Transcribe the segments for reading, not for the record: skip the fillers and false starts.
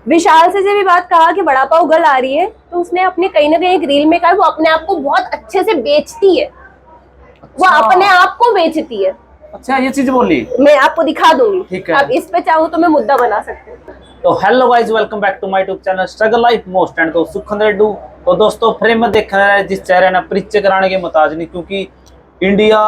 विशाल से जब ये बात कहा कि बड़ा पाव गर्ल आ रही है, तो उसने अपने कहीं ना कहीं एक रील में कहा वो अपने आप को बहुत अच्छे से बेचती है। वो अच्छा। अपने आप को बेचती है। अच्छा, ये चीज बोली। मैं आपको दिखा दूंगी, ठीक है। आप इस पे चाहो तो मैं मुद्दा बना सकती हूँ। तो hello guys, welcome back to my YouTube channel struggle life most and तो सुखन रेड्डू। तो दोस्तों फ्रेम में देख रहे हैं जिस चेहरे ने परिचय कराने के मुताज नहीं, क्योंकि इंडिया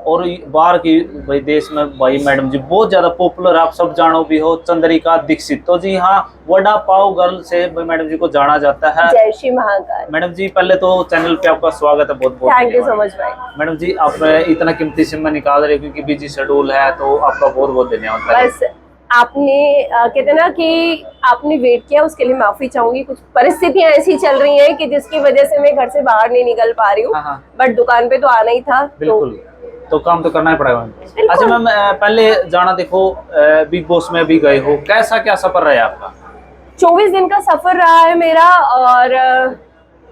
और बाहर की भाई देश में भाई मैडम जी बहुत ज्यादा पॉपुलर, आप सब जानो भी हो, चंद्रिका दीक्षित। तो जी हाँ, वड़ा पाव गर्ल से भाई मैडम जी को जाना जाता है। जय श्री महाकाल। मैडम जी पहले तो चैनल पे आपका स्वागत है, बहुत बहुत थैंक यू सो मच भाई। मैडम जी आप इतना कीमती समय निकाल रहे हो क्योंकि बिजी शेड्यूल है, तो आपका बहुत बहुत धन्यवाद। बस आपने कहते ना कि आपने वेट किया, उसके लिए माफी चाहूंगी। कुछ परिस्थितियां ऐसी चल रही हैं कि जिसकी वजह से मैं घर से बाहर नहीं निकल पा रही हूँ। हाँ, हाँ। बट दुकान पे तो आना ही था। बिल्कुल, तो काम तो करना ही पड़ेगा। अच्छा मैम, पहले जाना देखो, बिग बॉस में भी गए हो, कैसा क्या सफर रहा आपका? 24 दिन का सफर रहा है मेरा, और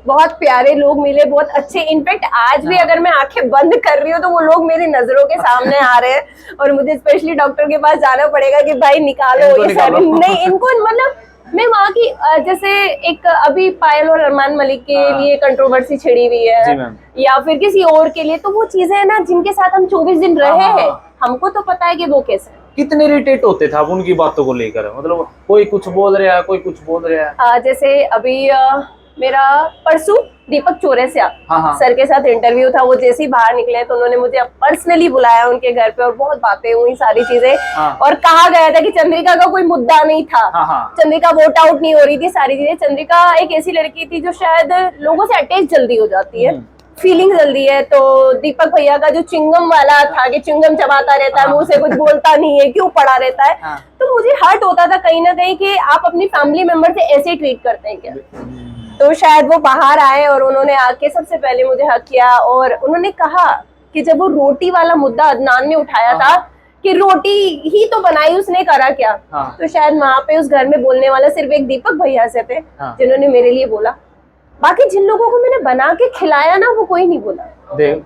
बहुत प्यारे लोग मिले, बहुत अच्छे। इनफैक्ट आज भी अगर मैं आंखें बंद कर रही हूँ तो वो लोग मेरी नजरों के सामने आ रहे हैं, और मुझे स्पेशली डॉक्टर के पास जाना पड़ेगा कि भाई निकालो ये सारे। नहीं, इनको मतलब मैं वहाँ की जैसे एक अभी पायल और अरमान मलिक के लिए कंट्रोवर्सी छिड़ी हुई है, या फिर किसी और के लिए, तो वो चीजें है ना जिनके साथ हम 24 दिन रहे हैं, हमको तो पता है कि वो कैसे। कितने इरिटेट होते थे आप उनकी बातों को लेकर? मतलब कोई कुछ बोल रहा है, कोई कुछ बोल रहा है। जैसे अभी मेरा परसों दीपक चौरसिया हाँ। सर के साथ इंटरव्यू था। वो जैसे ही बाहर निकले तो उन्होंने मुझे पर्सनली बुलाया उनके घर पे, और बहुत बातें हुई, सारी चीजें। और कहा गया था कि चंद्रिका का कोई मुद्दा नहीं था। चंद्रिका वोट आउट नहीं हो रही थी, सारी चीजें। चंद्रिका एक ऐसी लड़की थी जो शायद लोगों से अटैच जल्दी हो जाती है, फीलिंग जल्दी है। तो दीपक भैया का जो चिंगम वाला था कि चिंगम चबाता रहता है, मुंह से कुछ बोलता नहीं है, क्यों पड़ा रहता है, तो मुझे हर्ट होता था कहीं ना कहीं कि आप अपनी फैमिली मेंबर से ऐसे ट्रीट करते हैं क्या। तो शायद वो बाहर आए और उन्होंने आके सबसे पहले मुझे हक किया, और उन्होंने कहा कि जब वो रोटी वाला मुद्दा अदनान ने उठाया था कि रोटी ही तो बनाई, उसने करा क्या। तो शायद वहां पे उस घर में बोलने वाला सिर्फ एक दीपक भैया से थे जिन्होंने मेरे लिए बोला। बाकी जिन लोगों को मैंने बना के खिलाया ना, वो कोई नहीं बोला।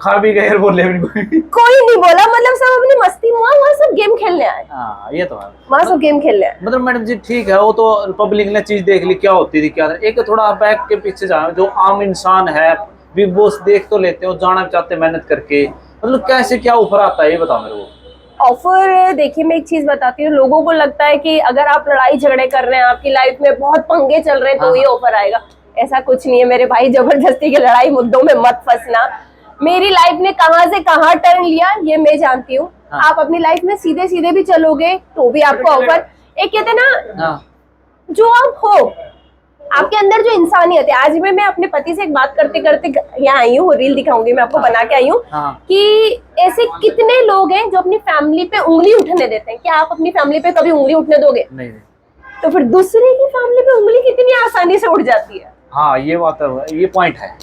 खा भी गए, बोले कोई नहीं बोला। मतलब सब अपनी मस्ती में, वहाँ सब गेम खेलने आए। ये तो है, वहाँ सब गेम खेलने आए। मतलब मैडम जी ठीक है, वो तो पब्लिक ने चीज देख ली, क्या होती थी क्या। एक थोड़ा बैक के पीछे जाए, जो आम इंसान है बिग बॉस देख तो लेते हो, जाना चाहते मेहनत करके, मतलब कैसे क्या ऑफर आता है ये बताओ मेरे को। ऑफर देखिए, मैं एक चीज बताती हूँ। लोगों को लगता है कि अगर आप लड़ाई झगड़े कर रहे हैं, आपकी लाइफ में बहुत पंगे चल रहे हैं, तो ये ऑफर आएगा। ऐसा कुछ नहीं है मेरे भाई। जबरदस्ती के लड़ाई मुद्दों में मत फंसना। मेरी लाइफ ने कहां से कहां टर्न लिया ये मैं जानती हूँ। आप अपनी लाइफ में सीधे सीधे भी चलोगे तो भी आपको ऑफर, एक कहते ना जो आप हो, आपके अंदर जो इंसानियत है। आज मैं अपने पति से एक बात करते करते यहाँ आई हूँ, रील दिखाऊंगी मैं आपको बना के आई हूँ, कि ऐसे कितने लोग हैं जो अपनी फैमिली पे उंगली उठने देते हैं। क्या आप अपनी फैमिली पे कभी उंगली उठने दोगे? नहीं। तो फिर दूसरे की फैमिली पे उंगली कितनी आसानी से उठ जाती है। हाँ, ये बात है, ये पॉइंट है।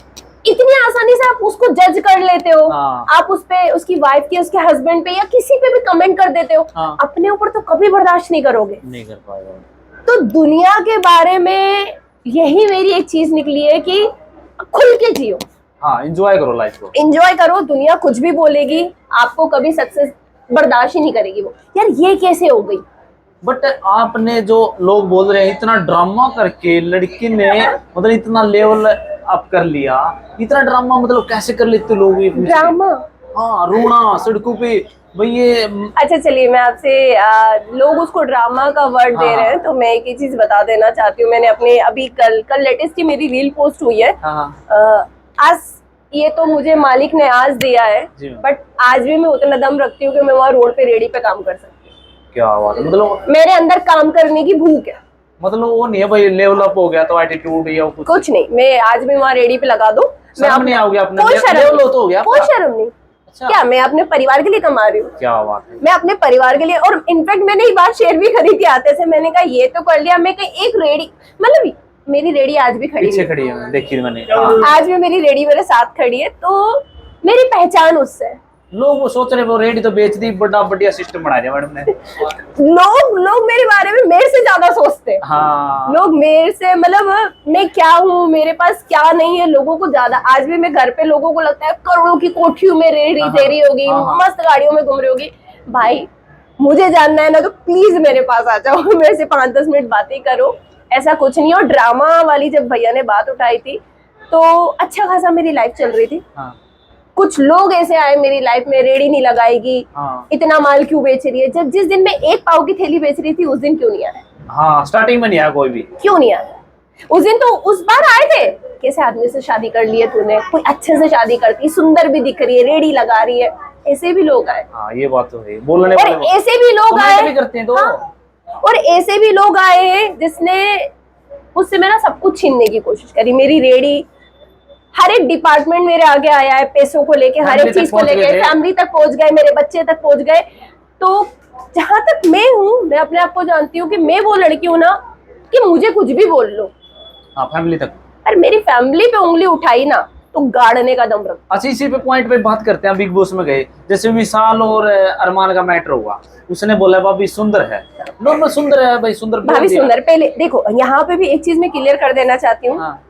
इतनी आसानी से आप उसको जज कर लेते हो। आप उस पे, उसकी वाइफ के, उसके हस्बैंड पे या किसी पे भी कमेंट कर देते हो। अपने ऊपर तो कभी बर्दाश्त नहीं करोगे। नहीं कर पाएगा। तो दुनिया के बारे में यही मेरी एक चीज निकली है कि खुल के जियो। एंजॉय करो लाइफ को, एंजॉय करो। दुनिया कुछ भी बोलेगी, आपको कभी सक्सेस बर्दाश्त ही नहीं करेगी। वो यार ये कैसे हो गई। बट आपने जो लोग बोल रहे हैं, इतना ड्रामा करके लड़की ने मतलब इतना लेवल अप कर लिया, इतना ड्रामा मतलब कैसे कर लेते लोग? ड्रामा, रोना सड़कों पे भाई ये। अच्छा चलिए, मैं आपसे लोग उसको ड्रामा का वर्ड दे रहे हैं, तो मैं एक ही चीज बता देना चाहती हूँ। मैंने अपने अभी कल लेटेस्ट ही मेरी रील पोस्ट हुई है। आज ये तो मुझे मालिक ने आज दिया है, बट आज भी मैं उतना दम रखती हूँ कि मैं वहाँ रोड पे रेडी पे काम कर सकती हूँ। क्या बात है, मतलब मेरे अंदर काम करने की भूख है। मतलब वो नहीं है भाई लेवल अप हो गया तो एटीट्यूड या कुछ नहीं। मैं आज भी वहाँ रेडी पे लगा दूं, मैं अपने आओगे अपने कोई शर्म तो हो गया, कोई शर्म नहीं। अच्छा। क्या मैं अपने परिवार के लिए कमा रही हूँ? क्या बात है, मैं अपने परिवार के लिए। और इनफैक्ट मैंने एक बार शेयर भी खरीदी थी आते से। मैंने कहा ये तो कर लिया, मैं कहीं एक रेडी, मतलब मेरी रेडी आज भी खड़ी है, देखी मैंने। आज भी मेरी रेडी मेरे साथ खड़ी है, तो मेरी पहचान उससे है। लोग वो सोच रहे वो रेडी तो बेच दी, बड़ा बढ़िया सिस्टम बना दिया मैडम ने। लोग मेरे बारे में मेरे से ज्यादा सोचते हैं। लोग मेरे से, मतलब मैं क्या हूँ, मेरे पास क्या नहीं है, लोगों को ज्यादा। आज भी मैं घर पे, लोगों को लगता है करोड़ों की कोठियों में रेडी तेरी होगी, मस्त गाड़ियों में घूम रही होगी। भाई मुझे जानना है ना, तो प्लीज मेरे पास आ जाओ, मेरे से 5-10 मिनट बातें करो, ऐसा कुछ नहीं। और ड्रामा वाली जब भैया ने बात उठाई थी तो अच्छा खासा मेरी लाइफ चल रही थी। हाँ। कुछ लोग ऐसे आए मेरी लाइफ में, रेडी नहीं लगाएगी, हाँ। इतना माल क्यों बेच रही है। जब जिस दिन मैं 1 पाव की थैली बेच रही थी उस दिन क्यों नहीं आया? हाँ, स्टार्टिंग में नहीं आया कोई भी। क्यों नहीं आया? उस दिन तो उस बार आए थे, कैसे आदमी से शादी कर ली है तूने, कोई अच्छे से शादी करती, सुंदर भी दिख रही है, रेडी लगा रही है, ऐसे भी लोग आए। हाँ, ये बात तो है, बोलने और वाले ऐसे भी लोग आए भी करते हैं तो। हाँ, और ऐसे भी लोग आए हैं जिसने मुझसे मेरा सब कुछ छीनने की कोशिश करी, मेरी रेडी, हर एक डिपार्टमेंट मेरे आगे आया है, पैसों को लेके, हर एक चीज को लेके, फैमिली तक पहुंच गए, मेरे बच्चे तक पहुंच गए। तो जहां तक मैं हूँ, मैं अपने आप को जानती हूँ कि मैं वो लड़की हूँ ना कि मुझे कुछ भी बोल लो। हाँ, फैमिली तक। पर मेरी फैमिली पे उंगली उठाई ना तो गाड़ने का दम रख। अच्छा, इसी पे पॉइंट पे बात करते हैं। बिग बॉस में गए, जैसे विशाल और अरमान का मैटर हुआ, उसने बोला भाभी सुंदर है, नॉर्मल सुंदर है भाई, सुंदर भाभी सुंदर। पहले देखो, यहाँ पे भी एक चीज मैं क्लियर कर देना चाहती हूँ। हाँ।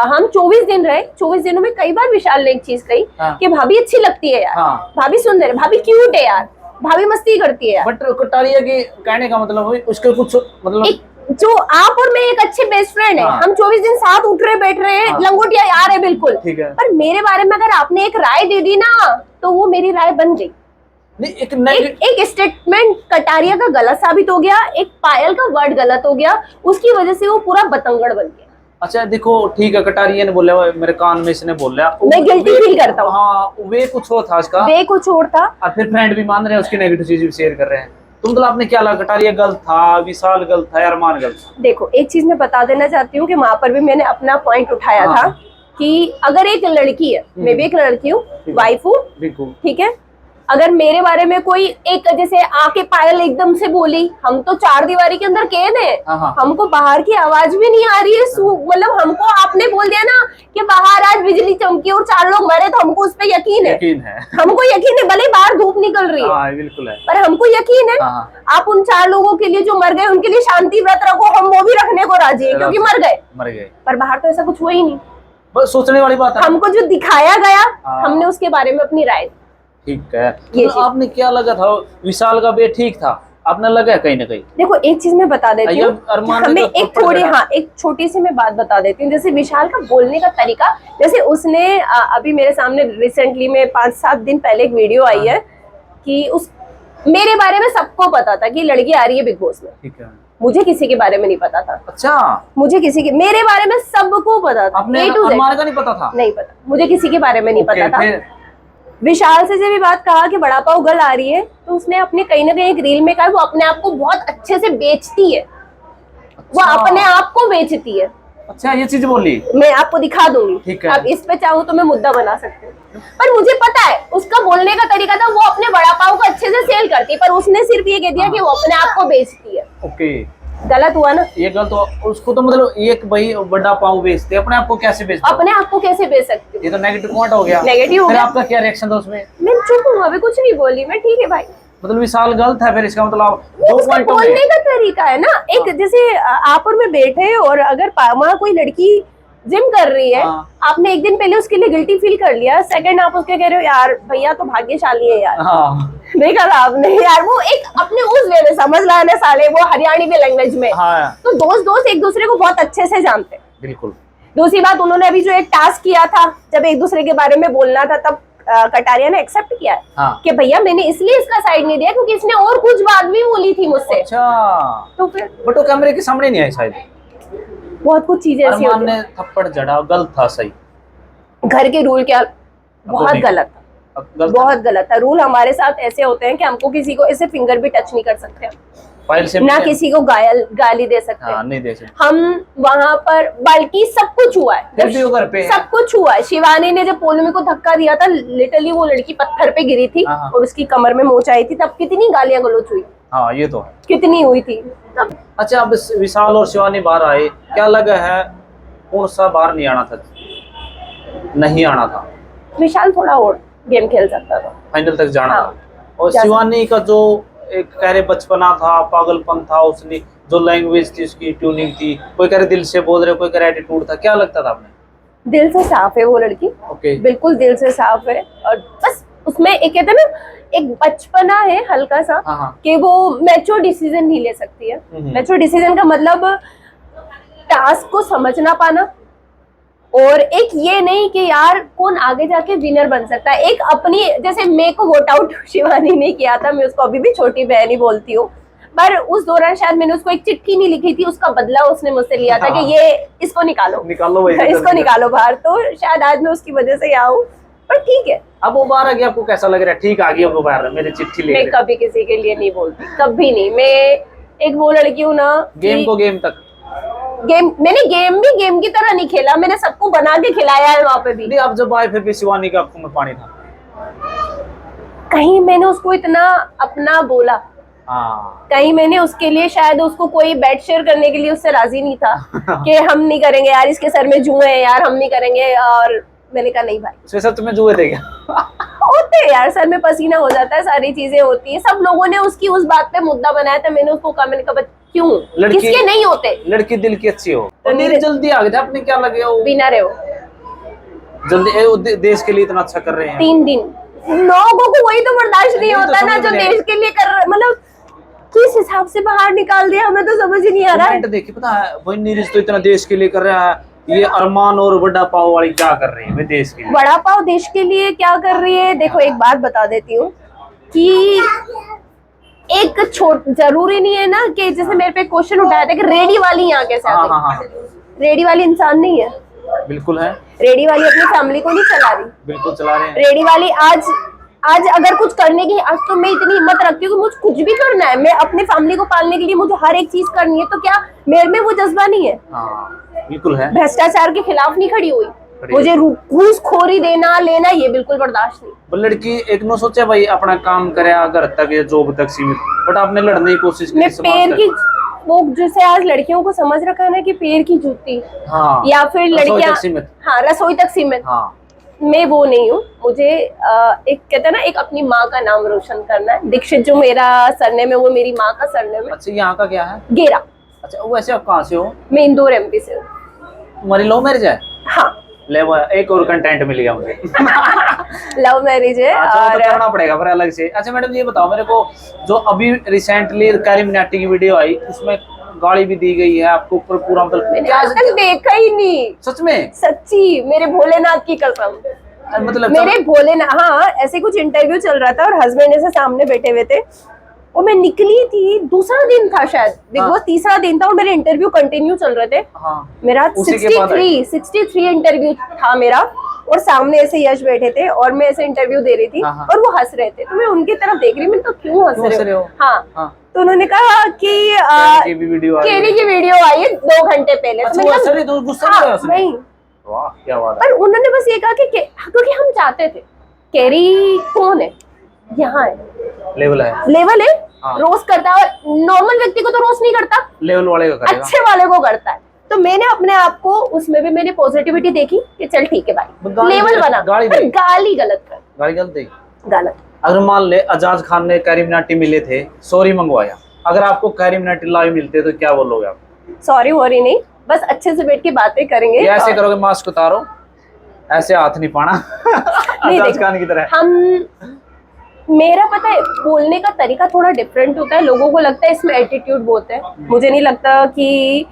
हम 24 दिन रहे, 24 दिनों में कई बार विशाल ने एक चीज कही कि भाभी अच्छी लगती है यार, भाभी सुंदर है, भाभी क्यूट है यार, भाभी मस्ती करती है यार। बट कटारिया के कहने का मतलब उसके कुछ मतलब जो आप और मैं एक अच्छे बेस्ट फ्रेंड है, हम 24 दिन साथ उठ रहे बैठ रहे हैं, लंगोटिया यार है बिल्कुल, ठीक है। पर मेरे बारे में अगर आपने एक राय दे दी ना तो वो मेरी राय बन गई। एक स्टेटमेंट कटारिया का गलत साबित हो गया, एक पायल का वर्ड गलत हो गया, उसकी वजह से वो पूरा बतंगड़ बन गया। अच्छा देखो, ठीक है, कटारिया ने बोला, मेरे कान में इसने बोला, मैं गिल्टी फील करता हूँ। हाँ, वे कुछ और था उसका, वे कुछ और था, और फिर फ्रेंड भी मान रहे हैं, उसकी नेगेटिव चीज भी शेयर कर रहे हैं। तो मतलब आपने क्या लगा, कटारिया गलत था, विशाल गलत था, अरमान गलत था? देखो, एक चीज मैं बता देना चाहती हूँ कि वहां पर भी मैंने अपना पॉइंट उठाया था कि अगर एक लड़की है, मैं भी एक लड़की हूँ, वाइफ हूँ, ठीक है, अगर मेरे बारे में कोई एक जैसे आके पायल एकदम से बोली, हम तो 4 दीवारी के अंदर कैद हैं, हमको बाहर की आवाज भी नहीं आ रही है, मतलब हमको आपने बोल दिया ना कि बाहर आज बिजली चमकी और 4 लोग मरे, तो हमको उस पर यकीन है। हमको यकीन है, भले बाहर धूप निकल रही है, बिल्कुल है, पर हमको यकीन है आप उन 4 लोगों के लिए जो मर गए उनके लिए शांति व्रत रखो, हम वो भी रखने को राजी है, क्योंकि मर गए। पर बाहर तो ऐसा कुछ हुआ ही नहीं। बस सोचने वाली बात है, हमको जो दिखाया गया हमने उसके बारे में अपनी राय। ठीक है, तो आपने क्या लगा था, विशाल का बेट ठीक था, आपने लगा कहीं ना कहीं? देखो, एक चीज मैं बता देती हूँ, हमें एक थोड़ी एक छोटी सी मैं बात बता देती हूँ। जैसे विशाल का बोलने का तरीका, जैसे उसने अभी मेरे सामने रिसेंटली में 5-7 दिन पहले एक वीडियो आई है कि उस मेरे बारे में सबको पता था कि लड़की आ रही है बिग बॉस में, ठीक है, मुझे किसी के बारे में नहीं पता था। अच्छा, मुझे किसी के, मेरे बारे में सबको पता था, अरमान का नहीं पता था? नहीं पता, मुझे किसी के बारे में नहीं पता था। विशाल से जब भी बात कहा कि बड़ा पाव गर्ल आ रही है, तो उसने अपने कहीं ना कहीं एक रील में कहा वो अपने आप को बहुत अच्छे से बेचती है। वो अपने आप को बेचती है। अच्छा, ये चीज बोली, मैं आपको दिखा दूंगी, आप इस पे चाहो तो मैं मुद्दा बना सकती हूँ। पर मुझे पता है उसका बोलने का तरीका था, वो अपने बड़ा पाव को अच्छे से सेल करती है, पर उसने सिर्फ ये कह दिया कि वो अपने आप को बेचती है। ओके, गलत हुआ ना ये? गलत हुआ उसको, तो मतलब एक भाई बड़ा पाव बेचते, अपने आप को कैसे बेचते? अपने आप को कैसे बेच सकते हो? ये तो नेगेटिव पॉइंट हो गया। नेगेटिव हो गया। आपका क्या रिएक्शन था उसमें? मैं चुप हूँ, अभी कुछ नहीं बोली मैं, ठीक है भाई। मतलब विशाल गलत है, फिर इसका मतलब बोलने का तरीका है ना। एक जैसे आप और मैं बैठे और अगर वहाँ कोई लड़की जिम कर रही है, आपने एक दिन पहले उसके लिए गिल्टी फील कर लिया, सेकंड आप उसके कह रहे हो यार भैया तो भाग्यशाली है यार। देखा था आपने यार, वो एक अपने उस वे में समझ लाने साले, वो हरियाणवी लैंग्वेज में। तो दोस्त एक दूसरे को बहुत अच्छे से जानते हैं। बिल्कुल। दूसरी बात, उन्होंने अभी जो एक टास्क किया था, जब एक दूसरे के बारे में बोलना था, तब कटारिया ने एक्सेप्ट किया है कि भैया मैंने इसलिए इसका साइड नहीं दिया क्योंकि इसने और कुछ बात भी बोली थी मुझसे। अच्छा, तो फिर बट वो कैमरे के सामने नहीं आई शायद। बहुत कुछ चीजें ऐसी होती हैं। थप्पड़ जड़ा, गलत था, सही घर के रूल क्या बहुत गलत था, बहुत गलत था। रूल हमारे साथ ऐसे होते हैं कि हमको किसी को ऐसे फिंगर भी टच नहीं कर सकते, ना किसी को गाली दे सकते हैं, नहीं दे सकते हम वहां पर। बल्कि सब कुछ हुआ है, सब कुछ हुआ है। शिवानी ने जब पोलमी को धक्का दिया था, लिटरली वो लड़की पत्थर पे गिरी थी और उसकी कमर में मोच आई थी, तब कितनी गालियां गलौच हुई। हाँ, ये तो कितनी हुई थी तब। अच्छा, अब विशाल और शिवानी बाहर आए, क्या लगा है कौन सा बाहर नहीं आना था? नहीं आना था। विशाल थोड़ा और गेम खेल सकता था, फाइनल तक जाना था। और शिवानी का जो एक कह रहे बचपना था, पागलपन था, उसने जो लैंग्वेज थी, उसकी ट्यूनिंग थी, कोई कह रहे दिल से बोल रहे, कोई कह रहे एटीट्यूड था, क्या लगता था आपने? दिल से साफ है वो लड़की, बिल्कुल दिल से साफ है। और बस उसमें एक कहते हैं ना, एक बचपना है हल्का सा, कि वो मैच्योर डिसीजन नहीं ले सकती है। मैच्योर डिसीजन का मतलब टास्क को समझना पाना, और एक ये नहीं कि यार कौन आगे जाके विनर बन सकता है। एक अपनी, जैसे मेरे को वोट आउट शिवानी ने किया था, मैं उसको अभी भी छोटी बहन ही बोलती हूँ, पर उस दौरान शायद मैंने उसको एक चिट्ठी नहीं लिखी थी, उसका बदला उसने मुझसे लिया था कि ये इसको निकालो इसको निकालो बाहर। तो शायद आज मैं उसकी वजह से आऊँ, पर ठीक है। अब वो बाहर आ गया, आपको कैसा लग रहा है? ठीक आ गई अब वो बाहर, मेरी चिट्ठी ले। मैं कभी किसी के लिए नहीं बोलती, कभी नहीं। मैं एक वो लड़की हूँ ना, गेम को गेम तक, मैंने गेम की तरह नहीं खेला, मैंने सबको बना के खिलाया है वहां पे भी। नहीं, आप जब आए फिर भी शिवानी का आंखों में पानी था। कहीं मैंने उसको इतना अपना बोला, कहीं मैंने उसके लिए शायद उसको कोई बेड शेयर करने के लिए उससे राजी नहीं था कि हम नहीं करेंगे यार, इसके सर में जुए हैं यार, हम नहीं करेंगे। और मैंने कहा नहीं भाई, सच में जुए थे क्या? होते हैं यार, सर में पसीना हो जाता है, सारी चीजें होती है। सब लोगों ने उसकी उस बात पे मुद्दा बनाया था, मैंने उसको कहा, मैंने कहा क्यों, किसके नहीं होते? लड़की दिल की अच्छी हो, तो जल्दी आ गए थे, आपने क्या लगे हो विनर है वो, जल्दी देश के लिए इतना अच्छा कर रहे हैं। 3 दिन लोगों को वही तो बर्दाश्त नहीं होता ना, जो देश के लिए कर, मतलब किस हिसाब से बाहर निकाल दिया, हमें तो समझ ही नहीं आ रहा है। देखिए, पता है वही नीरज तो इतना देश के लिए कर रहा है, ये अरमान और वड़ा पाव वाली क्या कर रही है देश के लिए? वड़ा पाव देश के लिए क्या कर रही है? देखो एक बात बता देती हूँ कि एक जरूरी नहीं है ना कि जैसे मेरे पे क्वेश्चन उठाया था कि रेडी वाली यहाँ कैसे आती है। रेडी वाली इंसान नहीं है, बिल्कुल है। रेडी वाली अपनी फैमिली को नहीं चला रही, बिल्कुल चला रहे हैं। रेडी वाली आज अगर कुछ करने की, आज तो मैं इतनी हिम्मत रखती हूँ कि मुझे कुछ भी करना है, मैं अपनी फैमिली को पालने के लिए मुझे हर एक चीज करनी है, तो क्या मेरे में वो जज्बा नहीं है? बिल्कुल है। भ्रष्टाचार के खिलाफ नहीं खड़ी हुई, मुझे घूसखोरी देना लेना ये बिल्कुल बर्दाश्त नहीं। लड़की एक नो सोचे भाई अपना काम करे घर तक या जॉब तक सीमित, बट आपने लड़ने की कोशिश की। मैं पैर की, वो जैसे आज लड़कियों को समझ रखा है ना कि पैर की जूती, या फिर लड़कियां, हाँ रसोई तक सीमित। मैं वो नहीं हूँ, मुझे एक कहते हैं ना, एक अपनी माँ का नाम रोशन करना है। दीक्षित जो मेरा सरनेम है वो मेरी माँ का सरनेम है। अच्छा, यहाँ का क्या है? गेरा। अच्छा, वैसे आप कहाँ से हो? मैं इंदौर MP से हूँ। तुम्हारी लव मैरिज है? हाँ, एक और कंटेंट मिल गया मुझे। लव मैरिज है। अच्छा, और तो करना पड़ेगा पर अलग से। अच्छा मैडम, ये बताओ मेरे को, जो अभी रिसेंटली कैरी मिनाटी की वीडियो आई, उसमें गाड़ी भी दी गई है आपको ऊपर पूरा, मतलब मैंने आज तक देखा ही नहीं। सच में? सच्ची, मेरे भोलेनाथ की कसम, मतलब मेरे भोलेनाथ। हाँ, ऐसे कुछ इंटरव्यू चल रहा था और हस्बैंड ऐसे सामने बैठे हुए थे, और मैं निकली थी, दूसरा दिन था शायद, बिग बॉस तीसरा दिन था, और मेरे इंटरव्यू कंटिन्यू चल रहे थे। मेरा 63 इंटरव्यू था मेरा, और सामने ऐसे यश बैठे थे और मैं ऐसे इंटरव्यू दे रही थी, और वो हंस रहे थे, तो मैं उनकी तरफ देख रही, मैं तो क्यों हंस रहे हो? हाँ, तो उन्होंने कहा कि केवी की वीडियो आई है 2 घंटे पहले। नहीं, क्या बात है। पर उन्होंने बस ये कहा कि क्योंकि हम चाहते थे, कैरी कौन है, यहाँ है, लेवल है, रोस्ट करता है, नॉर्मल व्यक्ति को तो रोस्ट नहीं करता, लेवल वाले को करेगा, अच्छे वाले को करता है। तो मैंने अपने आप को उसमें भी मैंने पॉजिटिविटी देखी कि चल ठीक है भाई, लेवल बना, पर गाली गलत कर, गलत। अगर मान ले अजाज खान ने कैरी मिनाटी मिले थे, सॉरी मंगवाया, अगर आपको कैरी मिनाटी लाइव मिलते तो क्या बोलोगे आप? सॉरी वॉरी नहीं, बस अच्छे से बैठ के बातें करेंगे। ऐसे करोगे, मास्क उतारो, ऐसे हाथ नहीं पाना अजाज खान की तरह। मेरा पता है बोलने का तरीका थोड़ा डिफरेंट होता है, लोगों को लगता है इसमें एटीट्यूड बहुत है, मुझे नहीं लगता कि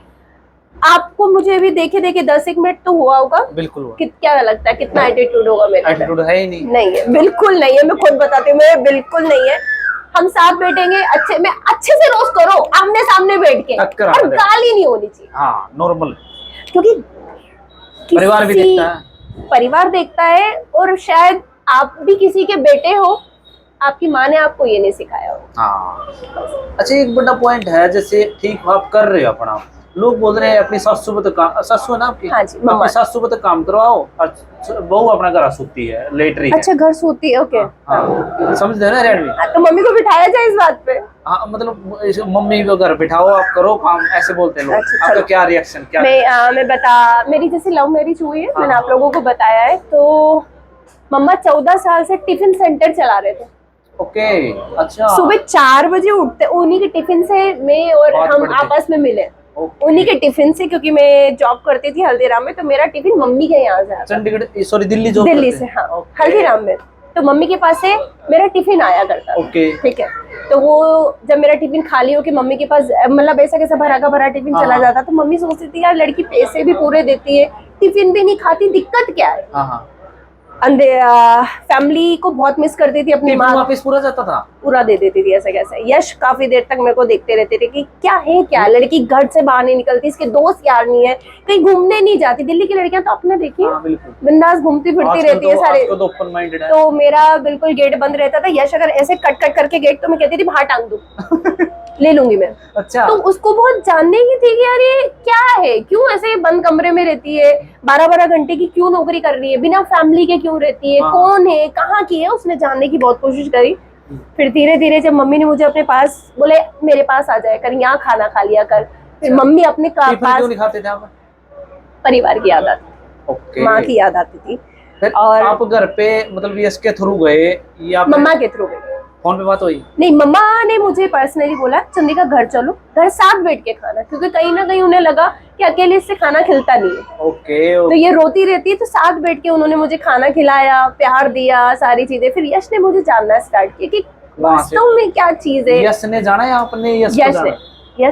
आपको मुझे भी देखे 10-1 मिनट तो हुआ होगा। बिल्कुल हुआ। क्या लगता है कितना एटीट्यूड होगा मेरा? एटीट्यूड है ही नहीं है, बिल्कुल नहीं है, मैं खुद बताती हूँ, मेरे बिल्कुल नहीं है। हम साथ बैठेंगे, मैं अच्छे से रोस्ट करो, आमने सामने बैठ के, और गाली नहीं होनी चाहिए। हाँ, नॉर्मल, क्योंकि परिवार भी देखता है, परिवार देखता है, और शायद आप भी किसी के बेटे हो, आपकी माँ ने आपको ये नहीं सिखाया हो। हाँ। अच्छा, एक बड़ा पॉइंट है, जैसे ठीक आप कर रहे हो अपना, लोग बोल रहे हैं अपनी सासू पे तो काम, सासू है ना आपकी? हाँ जी, अपनी सासू पे तो काम करवाओ, बहू अपना घर सोती है, लेट रही है। अच्छा, घर सोती है, ओके। समझ रहे ना रेडमी? तो मम्मी को बिठाया जाए इस बात पे? हाँ, मतलब मम्मी को घर बिठाओ, आप करो काम, ऐसे बोलते हैं लोग। आपका क्या रिएक्शन? क्या मेरी जैसे लव मैरिज हुई है, मैंने आप लोगों को बताया है, तो मम्मा 14 साल से टिफिन सेंटर चला रहे थे। ओके, अच्छा। सुबह 4 बजे उठते, उन्हीं के टिफिन से मैं और हम आपस में मिले, उन्हीं के टिफिन से, क्योंकि मैं जॉब करती थी हल्दीराम में, तो मेरा टिफिन मम्मी के यहाँ से आता। चंडीगढ़, सॉरी दिल्ली से, हाँ, हल्दीराम में। तो मम्मी के पास से मेरा टिफिन आया करता था। ओके। ठीक है, तो वो जब मेरा टिफिन खाली हो के मम्मी के पास, मतलब ऐसा कैसा भरा का भरा टिफिन चला जाता, तो मम्मी सोचती थी यार लड़की पैसे भी पूरे देती है, टिफिन भी नहीं खाती, दिक्कत क्या है। हाँ। फैमिली को बहुत मिस करती थी, अपनी माँ वापस पूरा जाता था, पूरा दे देती थी ऐसे कैसे। यश काफी देर तक मेरे को देखते रहते थे कि क्या है, क्या लड़की घर से बाहर नहीं निकलती, इसके दोस्त यार नहीं है, कहीं घूमने नहीं जाती। दिल्ली की लड़कियां तो अपने देखिए बिंदास घूमती फिरती रहती है सारे, तो मेरा बिल्कुल गेट बंद रहता था। यश अगर ऐसे कट कट करके गेट, तो मैं कहती थी बाहर टांग दो ले लूंगी मैं। अच्छा। तो उसको बहुत जानने की थी कि यार ये क्या है, क्यों ऐसे बंद कमरे में रहती है, 12-12 घंटे की क्यों नौकरी कर रही है, बिना फैमिली के क्यों रहती है, कौन है, कहाँ की है, उसने जानने की बहुत कोशिश करी। फिर धीरे धीरे जब मम्मी ने मुझे अपने पास बोले मेरे पास आ जाया कर, यहाँ खाना खा लिया कर, फिर मम्मी अपने पास क्यों नहीं खाते थे आप? परिवार की याद आती, माँ की याद आती थी। और आप घर पे मतलब यश के थ्रू गए या मम्मा के थ्रू गए? फोन पे बात हुई? नहीं, मम्मा ने मुझे पर्सनली बोला चंद्रिका घर चलो, घर साथ बैठ के खाना, क्योंकि कहीं ना कहीं उन्हें लगा कि अकेले इससे खाना खिलता नहीं है। ओके। तो ये रोती रहती है, तो साथ बैठ के उन्होंने मुझे खाना खिलाया, प्यार दिया, सारी चीजें। फिर यश ने मुझे जानना स्टार्ट किया कि वास्तव में क्या चीज है। यश ने जाना या आपने यश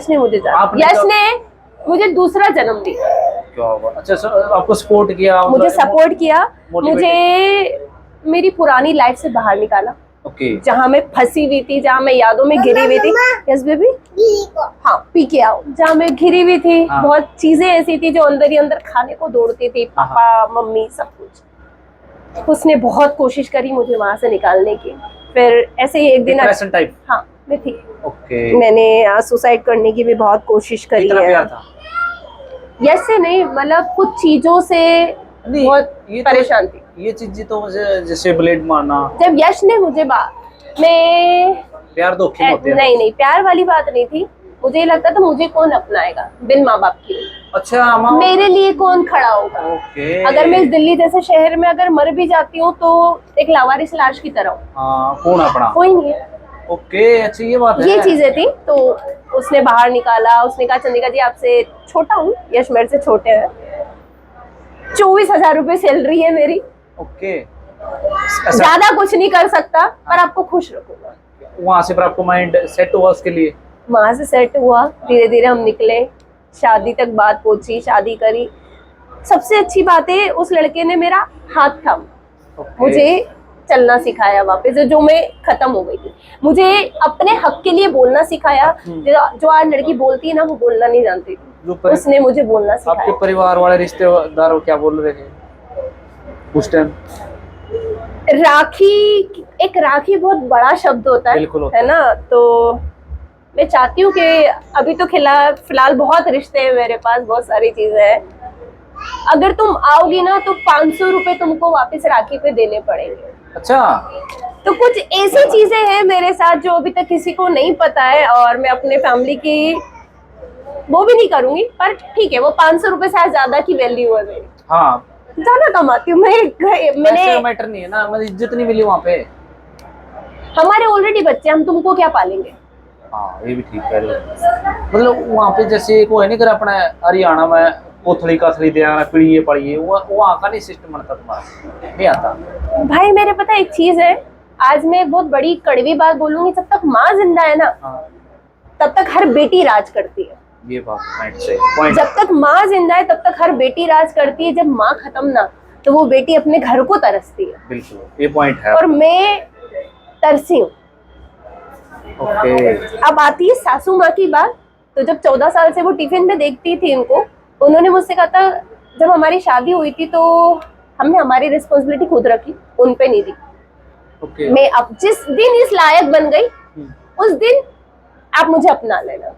ने मुझे जाना, यश ने मुझे दूसरा जन्म दिया। क्या हुआ? अच्छा, आपको सपोर्ट किया? मुझे सपोर्ट किया, मुझे मेरी पुरानी लाइफ से बाहर निकाला। जहाँ मैं फंसी हुई थी, जहाँ मैं यादों में घिरी हुई थी। यस बेबी, हाँ पी के आओ। जहाँ मैं घिरी हुई थी, बहुत चीजें ऐसी थी जो अंदर ही अंदर खाने को दौड़ती थी, पापा मम्मी सब कुछ। उसने बहुत कोशिश करी मुझे वहां से निकालने की। फिर ऐसे ही एक दिन हाँ मैं थी, मैंने सुसाइड करने की भी बहुत कोशिश करी है। यस से नहीं, मतलब कुछ चीजों से बहुत परेशान थी। ये चीज तो मुझे जैसे ब्लेड मारना। जब यश ने मुझे मैं प्यार धोखे होते हैं। नहीं, प्यार वाली बात नहीं थी। मुझे लगता था मुझे कौन अपनाएगा बिन माँ बाप की। अच्छा, मेरे लिए कौन खड़ा होगा। अगर मैं इस दिल्ली जैसे शहर में अगर मर भी जाती हूँ तो एक लावारिस लाश की तरह हूँ, कौन अपना, कोई नहीं है। ओके, अच्छा ये बात है। ये चीजें थी, तो उसने बाहर निकाला। उसने कहा चंद्रिका जी आपसे छोटा हूँ, यश मेरे से छोटे हैं, 24,000 रुपए सैलरी है मेरी। ओके। ज्यादा कुछ नहीं कर सकता, पर आपको खुश रखूंगा। वहां से फिर आपको माइंड सेट हुआ उसके लिए? वहां से सेट हुआ, धीरे धीरे हम निकले, शादी तक बात पहुंची, शादी करी। सबसे अच्छी बात है उस लड़के ने मेरा हाथ थामा, मुझे चलना सिखाया वापस, जो मैं खत्म हो गई थी। मुझे अपने हक के लिए बोलना सिखाया। जो आज लड़की बोलती है ना, वो बोलना नहीं जानती थी, उसने मुझे बोलना सिखाया। आपके परिवार वाले रिश्तेदार क्या बोल रहे थे उस टाइम? राखी, एक राखी बहुत बड़ा शब्द होता है ना। तो मैं चाहती हूँ कि अभी तो फिलहाल बहुत रिश्ते हैं मेरे पास, बहुत सारी चीजें हैं। अगर तुम आओगी ना तो 500 रुपए तुमको वापस राखी पे देने पड़ेंगे। अच्छा। तो कुछ ऐसी चीजें हैं मेरे साथ जो अभी तक किसी को नहीं पता है, और मैं अपने फैमिली की वो भी नहीं करूंगी, पर ठीक है, वो 500 रुपए से ज्यादा की वैल्यू है मेरी। हाँ, ज्यादा कमाती हूँ मैंने मैटर नहीं है ना, मतलब इज्जत नहीं मिली वहाँ पे। हमारे ऑलरेडी बच्चे, हम तुमको क्या पालेंगे। हाँ, ये भी ठीक कह रहे हो। मतलब वहाँ पे जैसे को है नहीं कर अपना हरियाणा में कोथली काथली दे पीड़िए पड़िए, वहाँ का नहीं सिस्टम बनता, तुम्हारा नहीं आता। भाई मेरे पता एक चीज है, आज मैं बहुत बड़ी कड़वी बात बोलूंगी, जब तक माँ जिंदा है ना, तब तक हर बेटी राज करती है। ये बात सही। जब तक माँ जिंदा है तब तक हर बेटी राज करती है, जब माँ खत्म ना, तो वो बेटी अपने घर को तरसती है। बिल्कुल, ये पॉइंट है। और मैं तरसी हूँ। अब आती है सासू माँ की बात। तो जब 14 साल से वो टिफिन में देखती थी इनको, उन्होंने मुझसे कहा था, जब हमारी शादी हुई थी तो हमने हमारी रिस्पॉन्सिबिलिटी खुद रखी, उन पे नहीं दी। मैं अब जिस दिन इस लायक बन गई, उस दिन आप मुझे अपना लेना।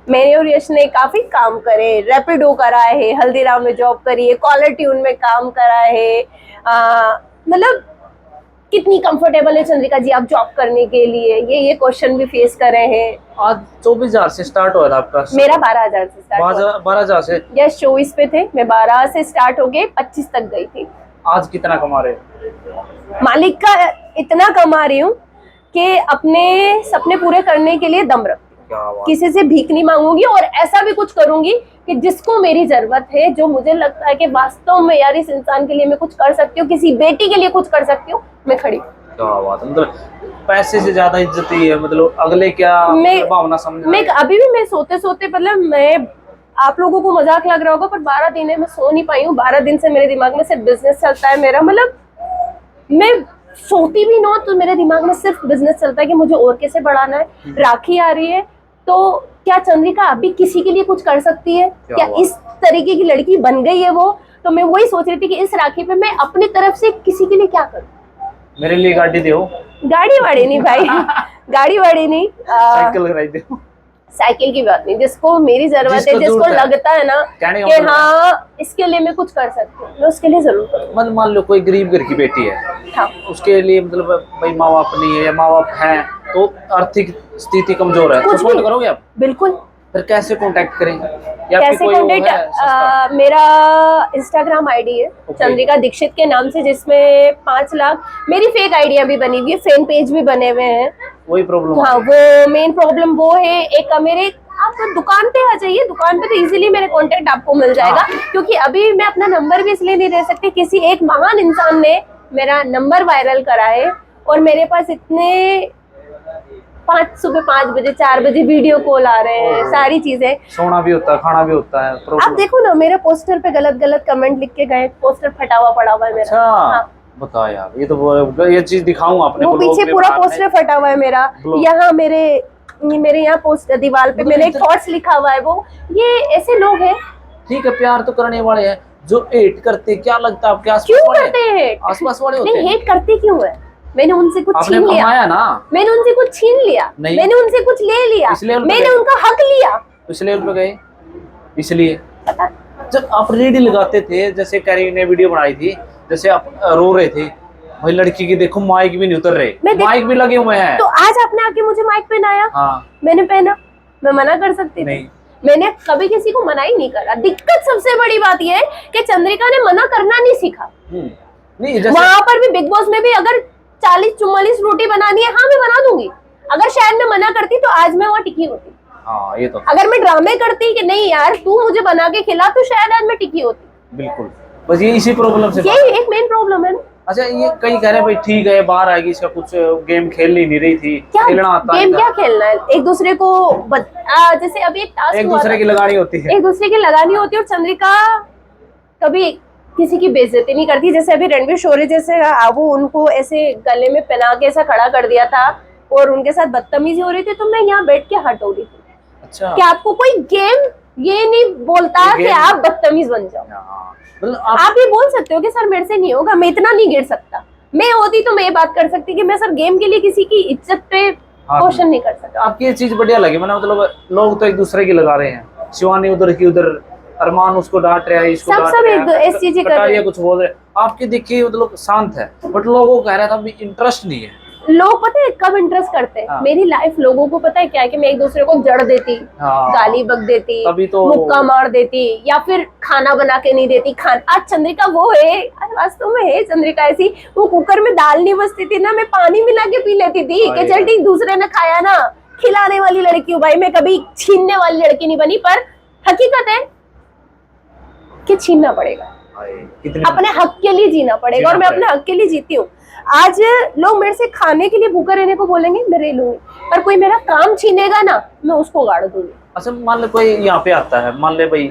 मैंने और यश ने काफी काम करे, रैपिडो करा है, हल्दीराम में जॉब करी है, कॉलर ट्यून में काम करा है। मतलब कितनी कंफर्टेबल है चंद्रिका जी आप जॉब करने के लिए, ये क्वेश्चन भी फेस कर रहे हैं। आज 24,000 से स्टार्ट हुआ था आपका? मेरा 12,000 से स्टार्ट हुआ। 12,000 से? यस, 24 पे थे, मैं 12 से स्टार्ट हो गए, 25 तक गई थी। आज कितना कमा रहे? मालिक का इतना कमा रही हूँ कि अपने सपने पूरे करने के लिए दम रखती हूँ। क्या बात। किसी से भीख नहीं मांगूंगी और ऐसा भी कुछ करूंगी कि जिसको मेरी जरूरत है, जो मुझे लगता है कि वास्तव में यार इस इंसान के लिए मैं कुछ कर सकती हूँ, किसी बेटी के लिए कुछ कर सकती हूँ, मैं खड़ी हूँ। क्या बात है, मतलब पैसे से ज्यादा इज्जत ही है, मतलब अगले क्या भावना समझ। मैं अभी भी मैं सोते सोते, मतलब मैं, आप लोगों को मजाक लग रहा होगा पर 12 दिन है मैं सो नहीं पाई हूँ। 12 दिन से मेरे दिमाग में सिर्फ बिजनेस चलता है मेरा, मतलब मैं सोती भी ना तो मेरे दिमाग में सिर्फ बिजनेस चलता है कि मुझे और कैसे बढ़ाना है। राखी आ रही है तो क्या चंद्रिका अभी किसी के लिए कुछ कर सकती है क्या? इस तरीके की लड़की बन गई है वो। तो मैं वही सोच रही थी कि इस राखी पे मैं अपनी तरफ से किसी के लिए क्या करूं। मेरे लिए गाड़ी दो। गाड़ी वाड़ी नहीं भाई, गाड़ी वाड़ी नहीं, साइकिल कराई दो। साइकिल की बात नहीं, जिसको मेरी जरूरत है, जिसको लगता है ना कि हाँ इसके लिए मैं कुछ कर सकती हूँ, मैं उसके लिए जरूर करूँ। मान लो कोई गरीब घर की बेटी है, हाँ, उसके लिए मतलब भाई माँ बाप नहीं है या माँ बाप है तो आर्थिक स्थिति कमजोर है, सपोर्ट करोगे आप? बिल्कुल। फिर कैसे कांटेक्ट करें? या कैसे कांटेक्ट? मेरा इंस्टाग्राम आईडी है चंद्रिका दीक्षित के नाम से, जिसमें 5 लाख मेरी फेक आइडिया भी बनी हुई है, फैन पेज भी बने हुए हैं। वही प्रॉब्लम। हाँ, वो मेन प्रॉब्लम वो है। एक मेरे, आप दुकान पे आ जाइए, दुकान पे तो इजीली मेरे कांटेक्ट आपको मिल जाएगा। हाँ। क्योंकि अभी मैं अपना नंबर भी इसलिए नहीं दे सकती, किसी एक महान इंसान ने मेरा नंबर वायरल करा है और मेरे पास इतने सुबह 5 बजे 4 बजे वीडियो कॉल आ रहे हैं, सारी चीजें, सोना भी होता है, खाना भी होता है। आप देखो ना मेरे पोस्टर पे गलत गलत कमेंट लिख के गए, पोस्टर फटा हुआ पड़ा हुआ है मेरा। हाँ। बता यार, ये तो ये चीज दिखाऊं आपने वो पीछे पूरा पोस्टर फटा हुआ है मेरा। यहाँ मेरे यहाँ पोस्टर दीवार पे मैंने एक थॉट्स लिखा हुआ है। वो ये ऐसे लोग हैं। ठीक है, प्यार तो करने वाले हैं, जो हेट करते क्या लगता है आपके आसपास? क्यों करते हैं? आसपास वाले होते हैं। नहीं, हेट करते क्यों है? मैंने उनसे कुछ छीन लिया ना, मैंने उनसे कुछ छीन लिया, मैंने उनसे कुछ ले लिया, मैंने उनका हक लिया, इसलिए उन पे गए। इसलिए जब आप रेडी लगाते थे, जैसे कैरी ने वीडियो बनाई थी, जैसे आप रो रहे थे, भाई लड़की की देखो माइक भी नहीं उतर रहे, माइक भी लगे हुए हैं, तो आज आपने आके मुझे माइक पहनाया। हाँ। मैंने पहना, मैं मना कर सकती थी? मैंने कभी किसी को मना ही नहीं करा। दिक्कत सबसे बड़ी बात यह है कि चंद्रिका ने मना करना नहीं सीखा। वहां पर भी बिग बॉस में भी अगर 40-44 रोटी बनानी है, हाँ मैं बना दूंगी। अगर शायद मैं मना करती तो आज मैं वहाँ टिकी होती। हाँ, ये तो। अगर मैं ड्रामे करती कि नहीं यार तू मुझे बना के खिला, तो शायद आज मैं टिकी होती। बिल्कुल, बस ये इसी प्रॉब्लम से, यही एक मेन प्रॉब्लम है। अच्छा, ये कई कह रहे हैं भाई ठीक है बाहर आएगी, इसका कुछ गेम खेल नहीं रही थी, खेलना आता है। गेम क्या खेलना है? एक दूसरे को जैसे अभी एक टास्क एक दूसरे की लगानी होती है, एक दूसरे की लगानी होती है। और चंद्रिका कभी किसी की बेइज्जती नहीं करती। जैसे अभी रणवीर शोरे जैसे वो उनको ऐसे गले में पहना के ऐसा खड़ा कर दिया था और उनके साथ बदतमीजी हो रही थी, तो मैं यहाँ बैठ के हट हो रही थी। अच्छा, कि आपको कोई गेम ये नहीं बोलता कि आप बदतमीज बन जाओ। आप ये बोल सकते हो कि सर मेरे से नहीं होगा, मैं इतना नहीं गिर सकता। मैं होती तो मैं ये बात कर सकती कि मैं सर गेम के लिए किसी की इज्जत पे क्वेश्चन नहीं कर सकता। आपकी ये चीज बढ़िया लगी, मतलब लोग तो एक दूसरे की लगा रहे हैं, शिवानी उधर की उधर, अरमान उसको डांट रहा है, इसको डांट रहा है, कटारिया कुछ बोल रहे हैं। आपकी देखिए मतलब शांत है, बट लोगों को कह रहा था अभी इंटरेस्ट नहीं है। लोग पता है कब इंटरेस्ट करते हैं? हाँ। मेरी लाइफ लोगों को पता है क्या है कि मैं एक दूसरे को जड़ देती, हाँ, गाली बक देती, तो मुक्का मार देती, या फिर खाना बना के नहीं देती। आज चंद्रिका वो है, वास्तव में है चंद्रिका ऐसी। वो कुकर में दाल नहीं बचती थी ना, मैं पानी मिला के पी लेती थी कि चल ठीक दूसरे ने खाया ना, खिलाने वाली लड़की हूँ भाई मैं, कभी छीनने वाली लड़की नहीं बनी। पर हकीकत है कि छीनना पड़ेगा, अपने हक के लिए जीना पड़ेगा, और मैं अपने हक के लिए जीती हूँ। आज लोग मेरे से खाने के लिए भूखा रहने को बोलेंगे, मैं रह लूंगी, पर कोई मेरा काम छीनेगा ना, मैं उसको गाड़ दूंगी। अच्छा, मान ले कोई यहाँ पे आता है, मान ले भाई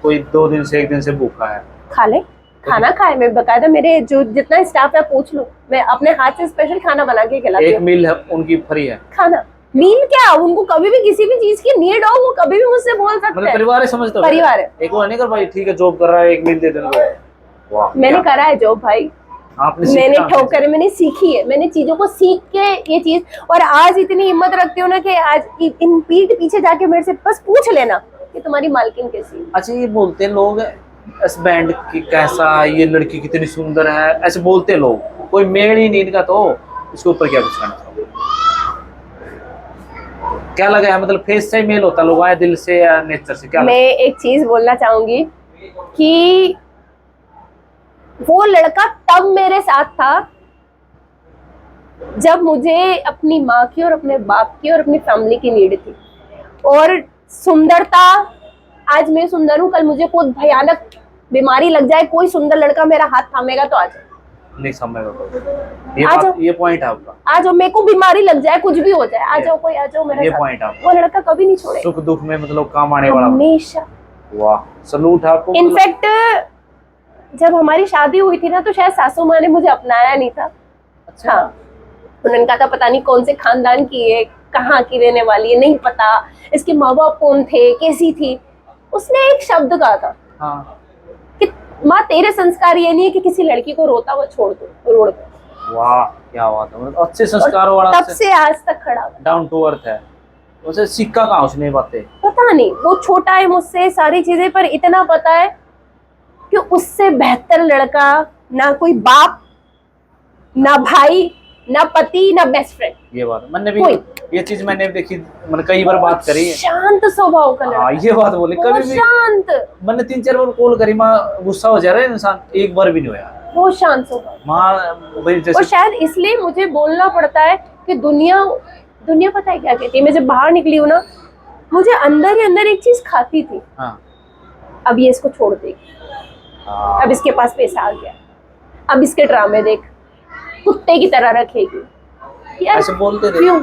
कोई 2 दिन से 1 दिन से भूखा है, खा ले, खाना खाए। मैं बकायदा मेरे जो जितना स्टाफ है पूछ लो, मैं अपने हाथ से स्पेशल खाना बना के खिलाती हूँ। एक मील है उनकी फ्री है खाना। मील क्या, उनको कभी भी किसी भी चीज की नीड हो वो कभी भी मुझसे बोल सकते हैं। मतलब परिवार है, समझते हो? परिवार है। एक वो नहीं कर भाई ठीक है जॉब कर रहा है, एक मील दे देना। वाह, मैंने करा है जॉब भाई, मैंने ठोकर, मैंने सीखी है, मैंने चीजों को सीख के ये चीज, और आज इतनी हिम्मत रखती हूँ ना कि आज इन पीठ पीछे जाके मेरे से बस पूछ लेना कि तुम्हारी मालकिन कैसी है। अच्छा, ये बोलते हैं लोग इस बैंड की कैसा, ये लड़की कितनी सुंदर है, ऐसे बोलते लोग, कोई मेल ही नहीं इनका, तो इसके ऊपर क्या कुछ कहना चाहोगे? क्या लगा है, मतलब फेस से मेल होता लोग आए दिल से या नेचर से? क्या मैं एक चीज बोलना चाहूंगी कि वो लड़का तब मेरे साथ था जब मुझे अपनी माँ की और अपने बाप की और अपनी फैमिली की नीड थी। और सुंदरता, आज मैं सुंदर हूँ, कल मुझे कोई भयानक बीमारी लग जाए, कोई सुंदर लड़का मेरा हाथ थामेगा तो आ जाए, नहीं समझ ये पॉइंट है आपका। आ जाओ, मेरे को बीमारी लग जाए, कुछ भी हो जाए, आ जाओ, कोई आ जाओ मेरे ये साथ, पॉइंट आपका। वो लड़का कभी नहीं छोड़ेगा, सुख दुख में मतलब काम आने वाला हमेशा। वाह, सलूट आपको। इनफैक्ट जब हमारी शादी हुई थी ना, तो शायद सासू माँ ने मुझे अपनाया नहीं था। अच्छा। हाँ, उन्होंने कहा था पता नहीं कौन से खानदान की है, कहाँ की रहने वाली है, नहीं पता, इसके माँ बाप कौन थे, कैसी थी। उसने एक शब्द कहा था, हाँ, कि माँ तेरे संस्कार ये नहीं है कि किसी लड़की को रोता हुआ छोड़ दो रोड पे। वाह क्या बात है, मतलब अच्छे संस्कारों वाला, तब से आज तक खड़ा, डाउन टू अर्थ है। उसे सिक्का कहाँ उसने बातें, पता नहीं, वो छोटा है मुझसे सारी चीजें, पर इतना पता है कि उससे बेहतर लड़का ना कोई बाप, ना भाई, ना पति, ना बेस्ट फ्रेंड। ये बात मैंने भी, ये चीज मैंने भी देखी, मैंने कई बार बात करी है। शांत स्वभाव का लड़का। हाँ, ये बात बोली कभी भी, शांत। मैंने 3-4 बार कॉल करी, माँ गुस्सा हो जा रहा है इंसान, एक बार भी नहीं हुआ बहुत शांत स्वभाव। माँ भाई और जैसे, शायद इसलिए मुझे बोलना पड़ता है कि दुनिया पता है क्या कहती है। मैं जब बाहर निकली हूँ ना, मुझे अंदर ही अंदर एक चीज खाती थी, हाँ, अब ये इसको छोड़ देगी, अब इसके पास पैसा आ गया, अब इसके ड्रामे देख, कुत्ते की तरह रखेगी यार, ऐसे बोलते थे। क्यों?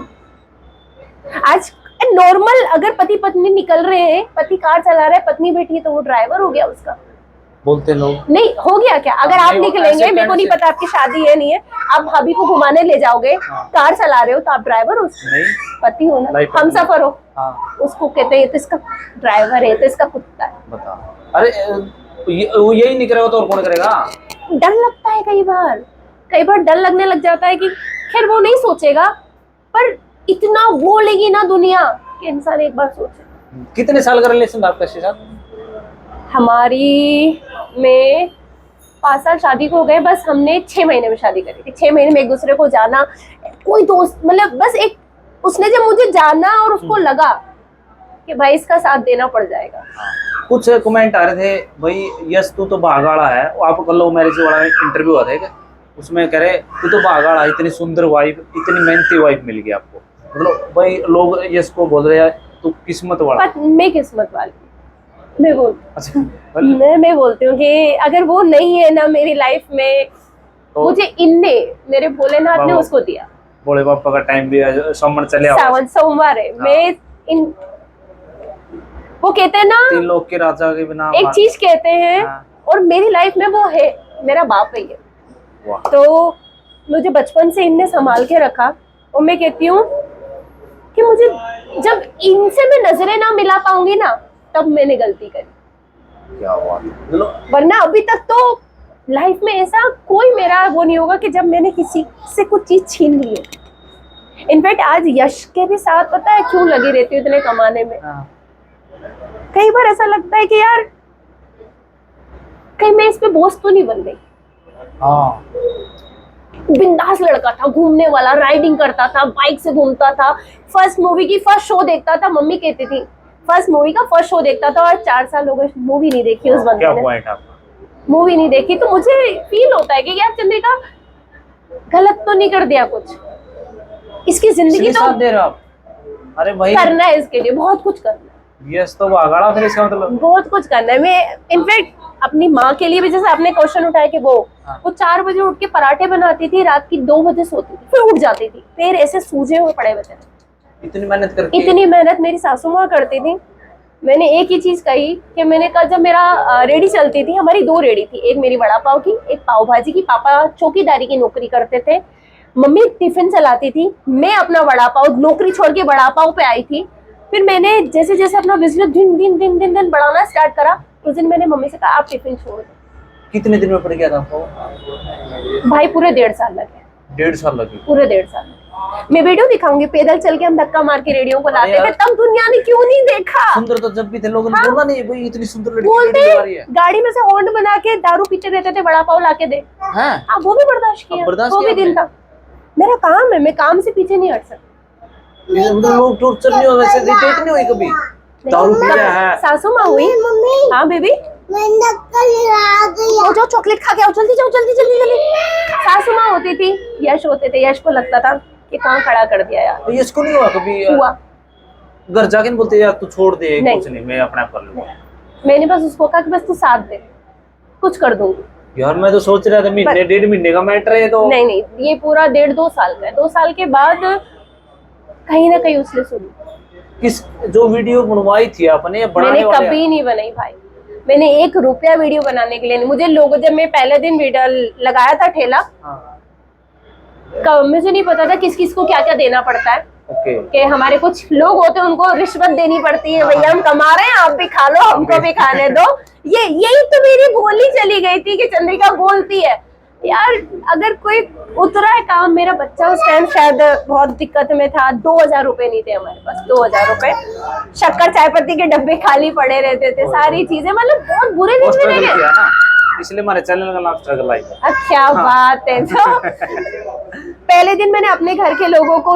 आज नॉर्मल अगर पति पत्नी निकल रहे हैं, पति कार चला रहा है, पत्नी बैठी है, तो वो ड्राइवर हो गया उसका, बोलते लोग। नहीं हो गया क्या? अगर आप नहीं, निकलेंगे, ऐसे मेरे को नहीं कहने पता आपकी शादी है नहीं है, आप भाभी को घुमाने ले जाओगे, हाँ। कार चला रहे हो, तो आप ड्राइवर हो, नहीं, पति हो ना, लाइफ हम सफर हो। हाँ, उसको कहते हैं ये तो इसका ड्राइवर है, तो इसका कुत्ता है। बता। अरे वो यही नहीं करेगा तो और कौन करेगा? डर लगता है कई बार डर लगने लग जाता है कि खैर वो नहीं सोचेगा, पर इतना बोलेगी ना दुनिया कि इंसान एक बार सोचे। कितने साल का रिलेशन था आपका इसके साथ? हमारी में 5 साल शादी को हो गए, बस हमने 6 महीने में शादी करी थी। 6 महीने में एक दूसरे को जाना, कोई दोस्त, मतलब बस एक, उसने जब मुझे जाना और उसको लगा कि भाई इसका साथ देना पड़ जाएगा। कुछ कमेंट आ रहे थे, भाई यस तू तो भागाड़ा है, आप कल लव मैरिज वाला इंटरव्यू हुआ था क्या, उसमें कह रहे तू तो भागाड़ा, इतनी सुंदर वाइफ, इतनी मेहनती वाइफ मिल गई आपको, मतलब भाई लोग यस को बोल रहे हैं तू किस्मत वाला। पर मैं किस्मत वाली, मैं अच्छा, मैं बोलती हूँ कि अगर वो नहीं है ना मेरी लाइफ में, तो मुझे इनने, मेरे भोलेनाथ ने उसको दिया। भोले बाबा का टाइम भी सावन चले, सावन सोमवार है। हाँ। मैं इन, वो कहते हैं ना, 3 लोग के राजा के बिना, एक चीज कहते हैं, हाँ। और मेरी लाइफ में वो है, मेरा बाप है ये। वाह। तो मुझे बचपन से इनने संभाल के रखा, और मैं कहती हूँ कि मुझे जब इनसे मैं नजरें ना मिला पाऊंगी ना, तब मैंने गलती करी। क्या बात है, वरना अभी तक तो लाइफ में ऐसा कोई मेरा वो नहीं होगा कि जब मैंने किसी से कुछ चीज छीन ली है। इनफैक्ट आज यश के भी साथ पता है क्यों लगी रहती हूँ इतने कमाने में। हाँ। कई बार ऐसा लगता है कि यार कहीं मैं इस पे बोझ तो नहीं बन गई। हाँ। बिंदास लड़का था, घूमने वाला, राइडिंग करता था, बाइक से घूमता था, फर्स्ट मूवी की फर्स्ट शो देखता था, मम्मी कहती थी फर्स्ट मूवी का फर्स्ट शो देखता था, और 4 साल हो गए मूवी नहीं देखी उस बंदे ने। पॉइंट आपका? मूवी नहीं देखी। तो मुझे फील होता है कि यार चंद्रिका गलत तो नहीं कर दिया कुछ, इसकी जिंदगी तो दे रहे हो आप। अरे भाई करना है, इसके लिए बहुत कुछ करना है, यस तो भागाड़ा, फिर इसका मतलब बहुत कुछ करना है। मैं इनफैक्ट अपनी माँ के लिए भी, जैसे आपने क्वेश्चन उठाया कि वो 4 बजे उठ के पराठे बनाती थी, रात की 2 बजे सोती थी, फिर उठ जाती थी, फिर ऐसे सूजे हुए पड़े हुए थे। इतनी मेहनत करके, इतनी मेहनत मेरी सासू माँ करती थी। मैंने एक ही चीज कही कि मैंने कहा, जब मेरा रेडी चलती थी, हमारी 2 रेडी थी, एक मेरी वड़ा पाव की, एक पाव भाजी की। पापा चौकीदारी की नौकरी करते थे, मम्मी टिफिन चलाती थी, मैं अपना वड़ा पाव, नौकरी छोड़ के वड़ा पाव पे आई थी। फिर मैंने जैसे जैसे अपना बिजनेस दिन दिन दिन दिन दिन बढ़ाना स्टार्ट करा, उस दिन मैंने मम्मी से कहा आप टिफिन छोड़ दो। कितने दिन में पड़ गया था आपको? भाई पूरे 1.5 साल लगे। 1.5 साल लगे? पूरे 1.5 साल। मैं वीडियो दिखाऊंगी, पैदल चल के हम धक्का मार के रेडियो को लाते थे, तब दुनिया ने क्यों नहीं देखा। सुंदर तो जब भी थे, लोगों ने बोला नहीं भाई इतनी सुंदर लड़की बोलते रेडी आ रही है। गाड़ी में से हॉर्न बना के दारू पीते रहते थे, वड़ा पाव लाके दे। हाँ, आप वो भी बर्दाश्त किया, वो भी दिन था। मेरा काम है, मैं काम से पीछे नहीं हट सकती। ये लोग टॉर्चर नहीं हो, वैसे डेट नहीं हुई कभी? दारू पी रहा है। सासू माँ हुई। हाँ बेबी, जाओ चॉकलेट खा के आओ, जल्दी जाओ, जल्दी जल्दी जल्दी। सासू माँ होती थी, यश होते थे। यश को लगता था कि कहाँ खड़ा कर दिया यार। ये इसको नहीं हुआ कभी? हुआ। घर जाके नहीं बोलते यार तू छोड़ दे, नहीं। कुछ नहीं मैं अपने आप कर लूंगा? मैंने बस उसको कहा कि बस तू साथ दे, कुछ कर दूंगी। यार मैं तो सोच रहा था महीने 1.5 महीने का मैटर है तो। नहीं नहीं, ये पूरा 1.5-2 साल का है। 2 साल के बाद कहीं ना कहीं उसने सुनी। किस जो वीडियो बनवाई थी आपने मैंने बनाने वाले? कभी नहीं बनाई भाई, मैंने 1 रुपया वीडियो बनाने के लिए नहीं। मुझे लोगों, जब मैं पहले दिन वीडियो लगाया था ठेला, हाँ। मुझे नहीं पता था किस किस को क्या क्या देना पड़ता है। ओके। कि हमारे कुछ लोग होते हैं उनको रिश्वत देनी पड़ती है, भैया हम कमा रहे हैं आप भी खा लो, हमको भी खाने दो। यही तो मेरी बोली चली गई थी कि चंद्रिका बोलती है यार अगर कोई उतरा है काम। मेरा बच्चा उस टाइम शायद बहुत दिक्कत में था, 2000 रुपए नहीं थे हमारे पास, 2000 रुपए, शक्कर चाय पत्ती के डब्बे खाली पड़े रहते थे, सारी चीजें, मतलब बहुत बुरे दिन में स्ट्रगल रहे। किया ना, इसलिए हमारे चैनल का नाम स्ट्रगल लाइफ है। क्या बात है। तो पहले दिन मैंने अपने घर के लोगों को,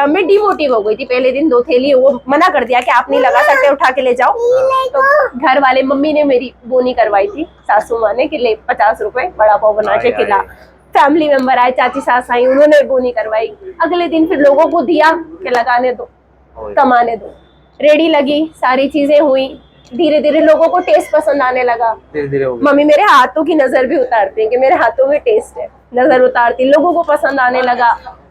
मैं डिमोटिव हो गई थी पहले दिन। 2 थैली वो मना कर दिया कि आप नहीं लगा सकते, उठा के ले जाओ। तो घर वाले, मम्मी ने मेरी बोनी करवाई थी, सासू माँ ने, कि ले 50 रुपए बड़ा पाव बना के खिला। फैमिली मेंबर आए, चाची सास आई, उन्होंने बोनी करवाई। अगले दिन फिर लोगों को दिया कि लगाने दो, कमाने दो। रेडी लगी, सारी चीजें हुई, धीरे धीरे लोगों को टेस्ट पसंद आने लगा। धीरे धीरे हो गया। मम्मी मेरे हाथों की नजर भी उतारती है कि मेरे हाथों में टेस्ट है, नजर उतारती, लोगों को पसंद आने लगा।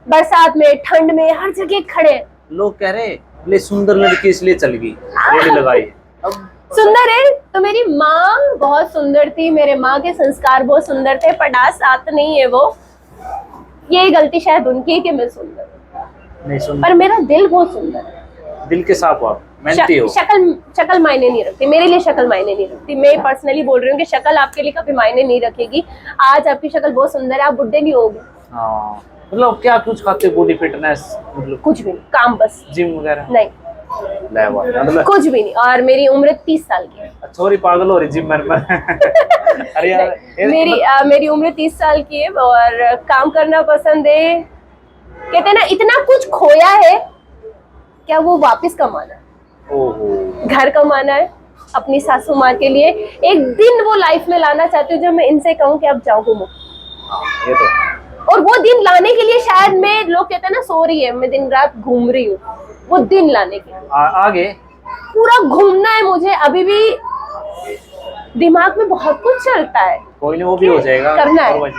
बरसात में, ठंड में, हर जगह खड़े। लोग कह रहे ले सुंदर लड़की इसलिए चल गई, रेडी लगाई। अब सुंदर है तो मेरी माँ बहुत सुंदर थी, मेरे माँ के संस्कार बहुत सुंदर थे, पटास साथ नहीं है वो। ये गलती शायद उनकी है कि मैं सुंदर हूँ, नहीं सुन, पर मेरा दिल बहुत सुंदर है। दिल के साफ हो आप, मेहनती हो। शक्ल मायने नहीं रखती मेरे लिए, शक्ल मायने नहीं रखती। मैं पर्सनली बोल रही हूँ कि शक्ल आपके लिए कभी मायने नहीं रखेगी। आज आपकी शक्ल बहुत सुंदर है, आप बुढ़े नहीं होगे। हाँ, मतलब क्या कुछ खाते, बॉडी फिटनेस मतलब कुछ भी नहीं, काम बस, जिम वगैरह? नहीं मतलब कुछ भी नहीं। और मेरी उम्र 30 साल की है। छोरी पागल हो रही जिम में। अरे यार मेरी उम्र 30 साल की है और काम करना पसंद है। कहते हैं ना, इतना कुछ खोया है, क्या वो वापस कमाना है। ओहो। घर कमाना है अपनी सासू माँ के लिए। एक दिन वो लाइफ में लाना चाहती हूँ जब मैं इनसे कहूँ कि अब जाओ घूमो। ये तो। और वो दिन लाने के लिए शायद मैं, लोग कहते हैं ना सो रही है, मैं दिन रात घूम रही हूँ, वो दिन लाने के लिए आगे पूरा घूमना है मुझे। अभी भी दिमाग में बहुत कुछ चलता है, कोई नहीं, वो भी हो जाएगा, करना है। और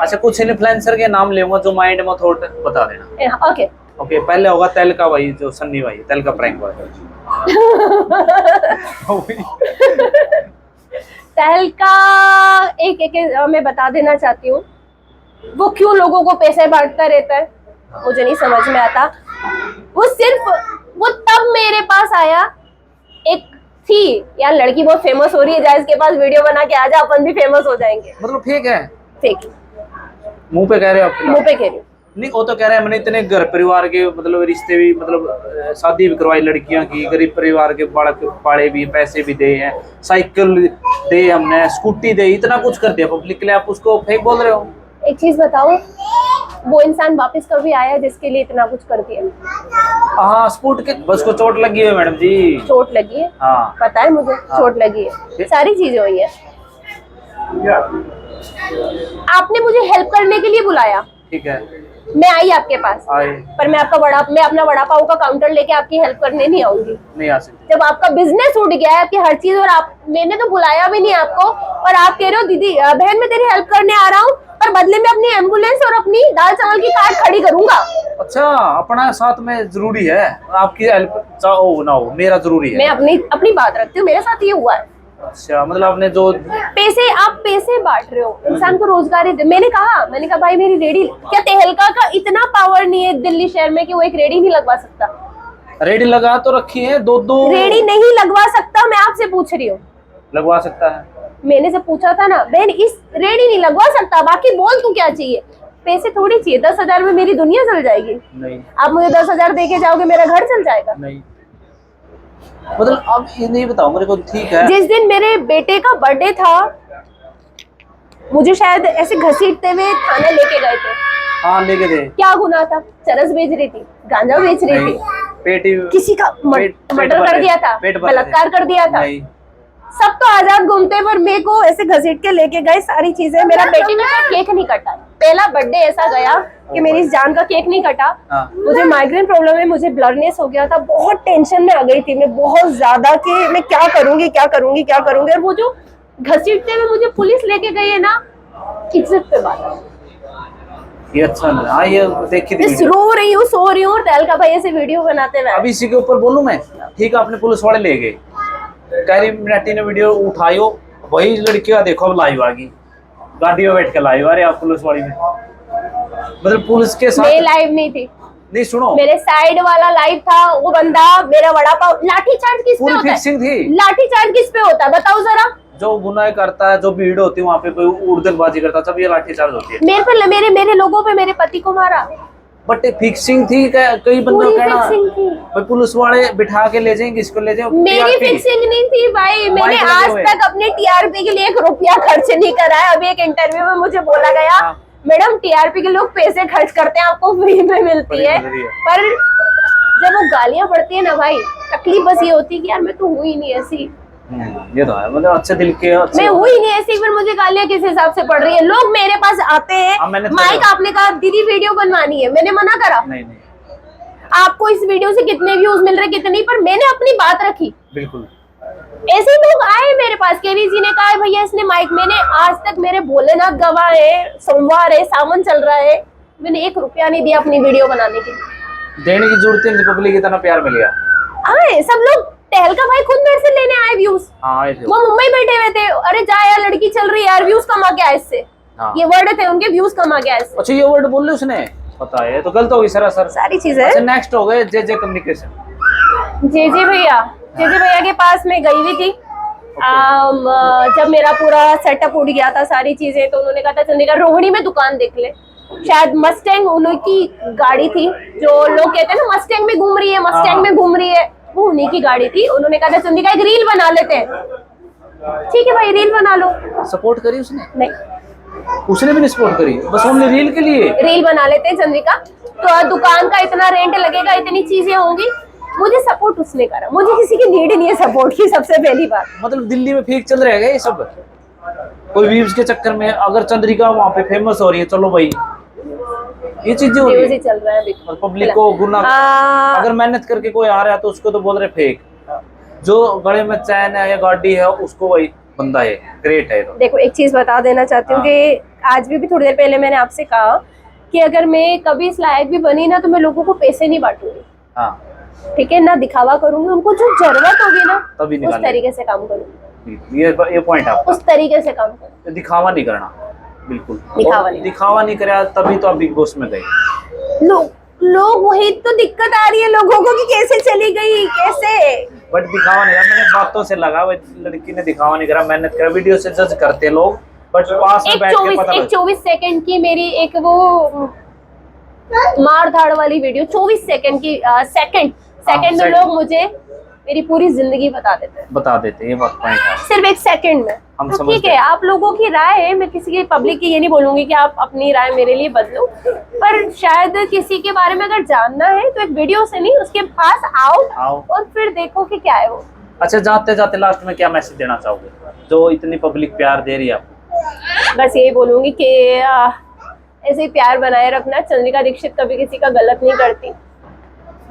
अच्छा, कुछ इन्फ्लुएंसर के नाम लेऊंगा जो माइंड में थॉट बता देना। ओके ओके, पहले होगा तेल का भाई, जो सन्नी भाई, तेल का प्रैंक भाई। तेल का एक मैं बता देना चाहती हूँ, वो क्यों लोगों को पैसे बांटता रहता है मुझे नहीं समझ में आता। वो तब मेरे पास आया, एक थी यार लड़की बहुत फेमस हो रही है, जाए इसके पास वीडियो बना के आ जा, अपन भी फेमस हो जाएंगे। मतलब फेक है? फेक मुंह पे कह रहे हो आप? मुंह पे कह रही हूँ। नहीं, वो तो कह रहे हैं मैंने इतने घर परिवार के मतलब रिश्ते भी, मतलब शादी भी करवाई लड़कियों की, गरीब परिवार के बालक पाले भी, पैसे भी दे हैं, साइकिल दे, हमने स्कूटी दे, इतना कुछ कर दिया पब्लिक के लिए, आप उसको फेक बोल रहे हो? एक चीज बताओ, वो इंसान वापस कभी आया जिसके लिए इतना कुछ कर दिया? हाँ, स्पूट के बस को चोट लगी है मैडम जी। चोट लगी है? हाँ पता है मुझे। हाँ। चोट लगी है, सारी चीजें हुई है। आपने मुझे हेल्प करने के लिए बुलाया, ठीक है, मैं आई आपके पास, आए, पर मैं अपना वड़ा पाव का काउंटर लेके आपकी हेल्प करने नहीं आऊंगी। नहीं आ सकते। जब आपका बिजनेस उठ गया है, आपकी हर चीज, और मैंने तो बुलाया भी नहीं आपको, और आप कह रहे हो दीदी बहन मैं तेरी हेल्प करने आ रहा हूँ, पर बदले में अपनी एम्बुलेंस और अपनी दाल चावल की कार्ट खड़ी करूंगा। अच्छा, अपना साथ में जरूरी है, आपकी हेल्प चाहो ना हो, मेरा जरूरी है। मैं अपनी बात रखती हूँ, मेरे साथ ये हुआ है। अच्छा, मतलब आपने जो आप पैसे बांट रहे हो, इंसान को रोजगारी दे। मैंने कहा भाई मेरी रेडी, क्या तेहलका का इतना पावर नहीं है दिल्ली शहर में कि वो एक रेडी नहीं लगवा सकता? रेडी लगा तो रखी है, दो रेडी नहीं लगवा सकता? मैं आपसे पूछ रही हूँ। लगवा सकता है। मैंने जब पूछा था ना, बहन इस रेडी नहीं लगवा सकता, बाकी बोल तू क्या चाहिए। पैसे थोड़ी चाहिए, 10,000 में मेरी दुनिया चल जाएगी। नहीं, आप मुझे 10,000 दे के जाओगे, मेरा घर चल जाएगा? नहीं, मतलब अब ये नहीं बताओ मेरे को, ठीक है। जिस दिन मेरे बेटे का बर्थडे था, मुझे शायद ऐसे घसीटते हुए थाने लेके गए थे। हाँ, लेके दे। क्या गुनाह था? चरस बेच रही थी, गांजा बेच रही थी, पेट किसी का मर्डर कर दिया था, बलात्कार कर दिया था। नहीं, सब तो आजाद घूमते हैं, पर मेरे को ऐसे घसीट के लेके गए सारी चीजें। मेरा बेटी ने केक नहीं काटा, पहला बर्थडे ऐसा गया कि मेरी इस जान का केक नहीं कटा। मुझे माइग्रेन प्रॉब्लम है, मुझे ब्लडनेस हो गया था, बहुत टेंशन में आ गई थी मैं बहुत ज्यादा कि मैं क्या करूंगी क्या करूंगी क्या करूंगी। और वो जो घसीटते हुए मुझे पुलिस लेके गई है ना, इज्जत पे बात है। ये अच्छा लगा। हाँ, ये देखी थी मैं रो रही हूँ, सो रही हूँ, और तहलका भाई ऐसे वीडियो बनाते हुए। अभी इसी के ऊपर बोलूं मैं, ठीक है, अपने पुलिस वाले ले गए, कह रही मिनटी ने वीडियो उठाई हो, वही लड़की का देखो अब लाइव आ गई, गाड़ी में बैठ के लाइव आ रही आप पुलिस वाली में, मतलब पुलिस के साथ। मैं लाइव नहीं थी, नहीं सुनो, मेरे साइड वाला लाइव था। वो बंदा मेरा वड़ा पाव, लाठी चार्ज किस पे होता है? थी। लाठी चार्ज किस पे होता है बताओ जरा। जो गुनाह करता है, जो भीड़ होती है वहाँ पे, कोई उड़दलबाजी करता है, तब ये लाठीचार्ज होती है। मेरे पे मेरे लोगों पे मेरे पति को मारा। बट फिक्सिंग थी, कई बंदों का कहना फिक्सिंग थी। भाई पुलिस वाले बिठा के ले जाएंगे, इसको ले जाएंगे। मेरी फिक्सिंग नहीं थी भाई, मैंने आज तक अपने टीआरपी के लिए 1 रुपया खर्च नहीं करा है। अभी एक इंटरव्यू में मुझे बोला गया, मैडम टीआरपी के लोग पैसे खर्च करते हैं, आपको फ्री में मिलती है। पर जब वो गालियां पड़ती है ना भाई, तकलीफ बस ये होती है कि यार मैं तो हुई नहीं ऐसी। ये तो है, मतलब अच्छे दिल के मैं हुई नहीं ऐसी, फिर मुझे गालियां किस हिसाब से पड़ रही है। लोग मेरे पास आते हैं, माइक आपने कहा दीदी वीडियो बनवानी है, मैंने मना करा? नहीं। आपको इस वीडियो से कितने व्यूज मिल रहे कितने, पर मैंने अपनी बात रखी। बिल्कुल। ऐसे लोग आए मेरे पास, केवी जी ने कहा भैया इसने माइक, मैंने आज तक, मेरे भोलेनाथ गवाह है, सोमवार है, सावन चल रहा है, मैंने 1 रुपया नहीं दिया अपनी वीडियो बनाने के लिए। देने की जरूरत है, पब्लिक इतना प्यार मिल गया। आए सब लोग, टहलका भाई खुद मेरे से लेने आए व्यूज। वो मुंबई बैठे हुए थे, अरे जा यार लड़की चल रही है यार, व्यूज कमा के आए इससे। ये वर्ड थे उनके, व्यूज कमा के आए इससे। अच्छा, ये वर्ड बोल रहे उसने, पता है तो गलत होगी सरासर सारी चीजें। अच्छा, नेक्स्ट हो गए जे कम्युनिकेशन। जे भैया के पास मैं गई हुई थी। जब मेरा पूरा सेटअप उड़ गया था सारी चीजें, तो उन्होंने कहा था चंदिका रोहिणी में दुकान देख ले। शायद मस्टैंग उनकी गाड़ी थी, जो लोग कहते हैं ना मस्टैंग में घूम रही है, मस्टैंग में घूम रही है, वो उन्हीं की गाड़ी थी। उन्होंने कहा था चंदिका एक रील बना लेते हैं। ठीक है भाई, रील बना लो। सपोर्ट करी उसने? नहीं, उसने भी नहीं सपोर्ट करी, बस ओनली रील के लिए। रील बना लेते हैं चंद्रिका, तो दुकान का इतना रेंट लगेगा, इतनी चीजें होंगी। मुझे सपोर्ट उसने करा, मुझे किसी की नीड नहीं है सपोर्ट की, सबसे पहली बात। मतलब दिल्ली में फेक चल रहेगा ये सब, कोई व्यूज के चक्कर में। अगर चंद्रिका वहाँ पे फेमस हो रही है, चलो भाई ये चीजें हो रही है, चल रहा है और पब्लिक को गुना। अगर मेहनत करके कोई आ रहा है तो उसको तो बोल रहे फेक, जो गले में चैन है या गाड़ी है उसको वही बंदा है, ग्रेट है। देखो एक चीज बता देना चाहती हूँ कि आज भी थोड़ी देर पहले मैंने आपसे कहा कि अगर मैं कभी इस लायक भी बनी ना, तो मैं लोगों को पैसे नहीं बांटूंगी। ठीक है ना, दिखावा करूंगी, उनको जो जरूरत होगी ना तभी उस तरीके से काम करूंगी। ये पॉइंट है, उस तरीके से काम करूंगी, दिखावा नहीं करना। बिल्कुल दिखावा नहीं करा, तभी तो आप बिग बॉस में गए। लोग वही तो दिक्कत आ रही है लोगों को कि कैसे चली गई, कैसे। बट दिखावा नहीं करा, मैंने बातों से लगा, लड़की ने दिखावा नहीं करा, मेहनत करा। वीडियो से जज करते हैं लोग, बट पास में बैठ के पता 24 सेकंड की मेरी एक वो मार धाड़ वाली वीडियो, 24 सेकंड की, सेकंड में लोग मुझे मेरी पूरी जिंदगी बता देते हैं। ये बात पॉइंट है, सिर्फ 1 सेकंड में। तो ठीक है, आप लोगों की राय है, मैं किसी की पब्लिक की ये नहीं बोलूंगी कि आप अपनी राय मेरे लिए बदलो, पर शायद किसी के बारे में अगर जानना है तो एक वीडियो से नहीं, उसके पास आओ और फिर देखो कि क्या है वो। अच्छा, जाते जाते लास्ट में क्या मैसेज देना चाहोगे, जो इतनी पब्लिक प्यार दे रही है आपको? बस यही बोलूंगी कि ऐसे ही प्यार बनाए रखना। चंद्रिका दीक्षित कभी किसी का गलत नहीं करती,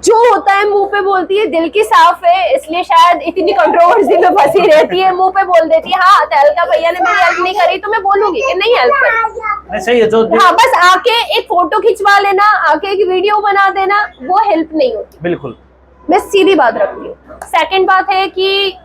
जो होता है मुंह पे बोलती है, दिल की साफ है, इसलिए शायद इतनी कंट्रोवर्सी में फंसी रहती है। मुंह पे बोल देती है, हाँ तहलका भैया ने मेरी हेल्प नहीं करी तो मैं बोलूंगी कि नहीं हेल्प करी। सही है, जो हाँ, बस आके एक फोटो खिंचवा लेना, आके एक वीडियो बना देना, वो हेल्प नहीं होती। बिल्कुल, मैं सीधी बात रखती हूँ। सेकंड बात है कि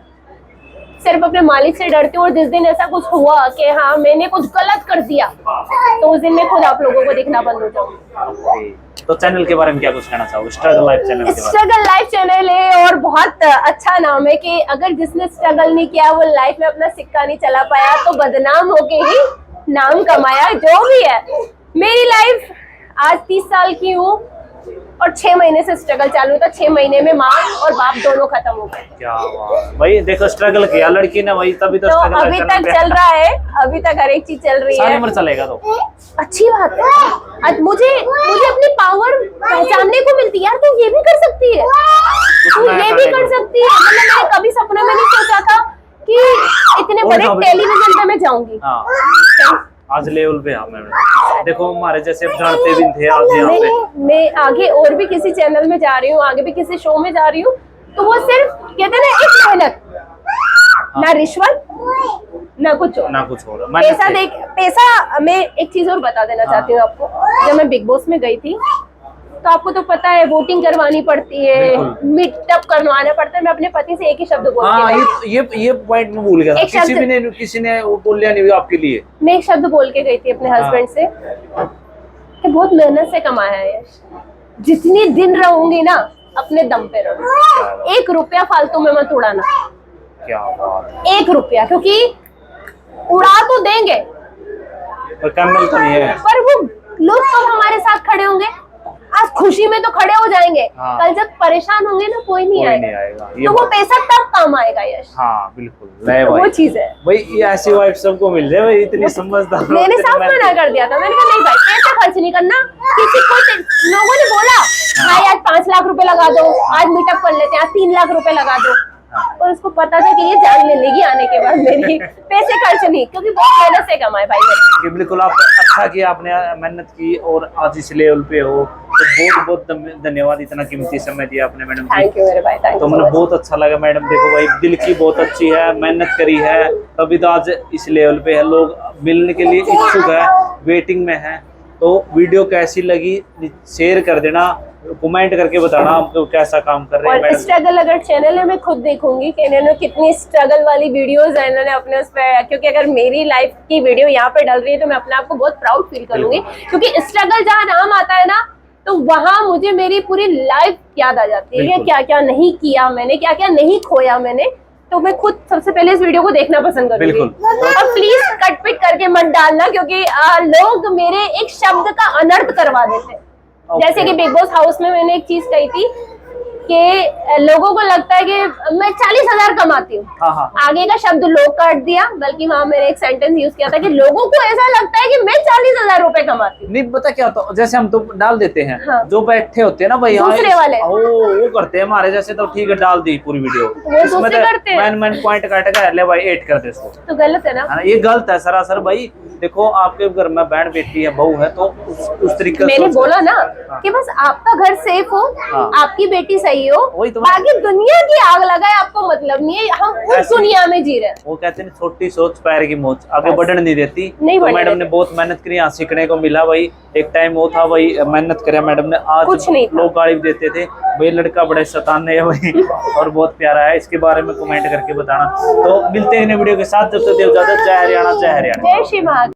सिर्फ अपने मालिक से डरती हूँ, और जिस दिन ऐसा कुछ हुआ कि हाँ मैंने कुछ गलत कर दिया, तो उस दिन मैं खुद आप लोगों को दिखना बंद हो जाऊंगी। तो चैनल के बारे में क्या कुछ कहना चाहोगे? स्ट्रगल लाइफ चैनल के बारे में। स्ट्रगल लाइफ चैनल है और बहुत अच्छा नाम है कि अगर जिसने स्ट्रगल नहीं किया, वो लाइफ में अपना सिक्का नहीं चला पाया, तो बदनाम होके ही नाम कमाया। जो भी है, मेरी लाइफ आज 30 साल की हूँ और 6 महीने से स्ट्रगल चालू था। 6 महीने में माँ और बाप दोनों खत्म हो गए। क्या बात भाई, देखो स्ट्रगल किया लड़की ने, वही तभी तो अभी तक चल रहा है, अभी तक हर एक चीज चल रही है। सारी उम्र चलेगा तो अच्छी बात है। आज मुझे अपनी पावर पहचानने को मिलती है यार, तू ये भी कर सकती है, तू ये भी कर सकती है। मतलब मैंने कभी सपने में नहीं सोचा था कि के और बड़े जाओ बेटा। टेलीविजन पे मैं जाऊंगी। हाँ आज लेवल पे हाँ मैडम, देखो हमारे जैसे जानते भी थे आज यहाँ पे। मैं आगे और भी किसी चैनल में जा रही हूँ, आगे भी किसी शो में जा रही हूँ, तो वो सिर्फ कहते हैं ना एक मेहनत, ना रिश्वत ना कुछ और, ना कुछ और पैसा देख पैसा। मैं एक चीज और बता देना चाहती हूँ आपको, जब मैं बिग बॉस में गई थी तो आपको तो पता है वोटिंग करवानी पड़ती है, बिल्कुल। मीटअप करवाना पड़ता है। मैं अपने पति से एक ही शब्द बोल हाँ के ये पॉइंट मैं भूल गया था। एक शब्द- किसी ने वो बोलिया नहीं आपके लिए। मैं एक शब्द बोल के गई थी अपने हस्बैंड से कि बहुत मेहनत से कमाया है यश, जितनी दिन रहूंगी ना अपने दम पे रहूंगी, 1 रुपया फालतू में मत उड़ाना, क्या बात है। 1 रुपया, क्योंकि उड़ा तो देंगे पर कम मिलता नहीं है। पर वो लोग कब हमारे साथ खड़े होंगे। आज खुशी में तो खड़े हो जाएंगे, हाँ। कल जब परेशान होंगे ना कोई नहीं आएगा। ये तो वो बात- पैसा तब काम आएगा यश। हाँ बिल्कुल ले तो वो भाई। चीज है। भाई ये ऐसी वाइफ सबको मिल जाए भाई, इतनी समझदार। मैंने साफ मना कर दिया था, मैंने कहा नहीं भाई पैसा खर्च नहीं करना किसी को। लोगों ने बोला भाई आज 5 लाख रुपए लगा दो, आज मीटअप कर लेते हैं, आज 3 लाख रुपए लगा दो, और उसको पता था कि ये जान ले लेगी आने के बाद मेरी, पैसे खर्च नहीं, क्योंकि बहुत मेहनत से कमाए भाई मेरे। कि बिल्कुल आप अच्छा किया, आपने मेहनत की और आज इस लेवल पे हो, तो बहुत बहुत धन्यवाद, इतना कीमती समय दिया आपने मैडम जी। थैंक यू मेरे भाई, थैंक तो यू। मुझे बहुत अच्छा लगा मैडम। देखो भाई दिल की बहुत अच्छी है, मेहनत करी है, तभी तो आज इस लेवल पे है, लोग मिलने के लिए इच्छुक है, वेटिंग में है। तो वीडियो कैसी लगी शेयर कर देना, कमेंट करके बताना आपको कैसा काम कर रहे हैं और मैडम। स्ट्रगल अगर चैनल है मैं खुद देखूंगी कि इन्होंने कितनी स्ट्रगल वाली वीडियोस है इन्होंने अपने उस पे, क्योंकि अगर मेरी लाइफ की वीडियो यहाँ पे डल रही है तो मैं अपने आप को बहुत प्राउड फील करूंगी, क्योंकि स्ट्रगल जहाँ नाम आता है ना तो वहां मुझे मेरी पूरी लाइफ याद आ जाती है कि क्या क्या नहीं किया मैंने, क्या क्या नहीं खोया मैंने। तो मैं खुद सबसे पहले इस वीडियो को देखना पसंद करूंगी। बिल्कुल। और प्लीज कट पिट करके मत डालना, क्योंकि लोग मेरे एक शब्द का अनर्थ करवा देते हैं। जैसे कि बिग बॉस हाउस में मैंने एक चीज कही थी कि लोगों को लगता है कि मैं 40,000 कमाती हूँ, हाँ हाँ आगे का शब्द लोग काट दिया, बल्कि वहां मैंने एक सेंटेंस यूज किया था कि लोगों को ऐसा लगता है कि मैं 40,000 रुपए कमाती हूँ। नहीं पता क्या होता, जैसे हम तो डाल देते हैं, हाँ। जो बैठे होते हैं ना भाई दूसरे वाले। वो करते हैं हमारे जैसे, तो ठीक है डाल दी पूरी वीडियो, वो दूसरे करते हैं। मैन पॉइंट काट के ले भाई 8 कर दे इसको। तो गलत है ना। है ना, ये गलत है सरासर भाई। देखो आपके घर में बहन बेटी है, बहू है, तो उस तरीके से मैंने सोचो। बोला ना हाँ। कि बस आपका घर सेफ हो, हाँ। आपकी बेटी सही हो, वही तो बाकी दुनिया की आग लगाए आपको मतलब नहीं है, हम उस ऐसे- दुनिया में जी रहे हैं। वो कहते हैं छोटी सोच पैर की मोच, आगे बस। बढ़ने नहीं देती। नहीं तो बढ़ने मैडम ने देती। बहुत मेहनत करी, यहाँ सीखने को मिला भाई। एक टाइम वो था भाई मेहनत करे मैडम ने, आज कुछ नहीं था। लोग गाली भी देते थे भाई लड़का बड़े शैतान है भाई और बहुत प्यारा है, इसके बारे में कमेंट करके बताना। तो मिलते हैं नए वीडियो के साथ, जब तक देव इजाजत। जय हरियाणा जय हरियाणा। जय श्री महाकाल।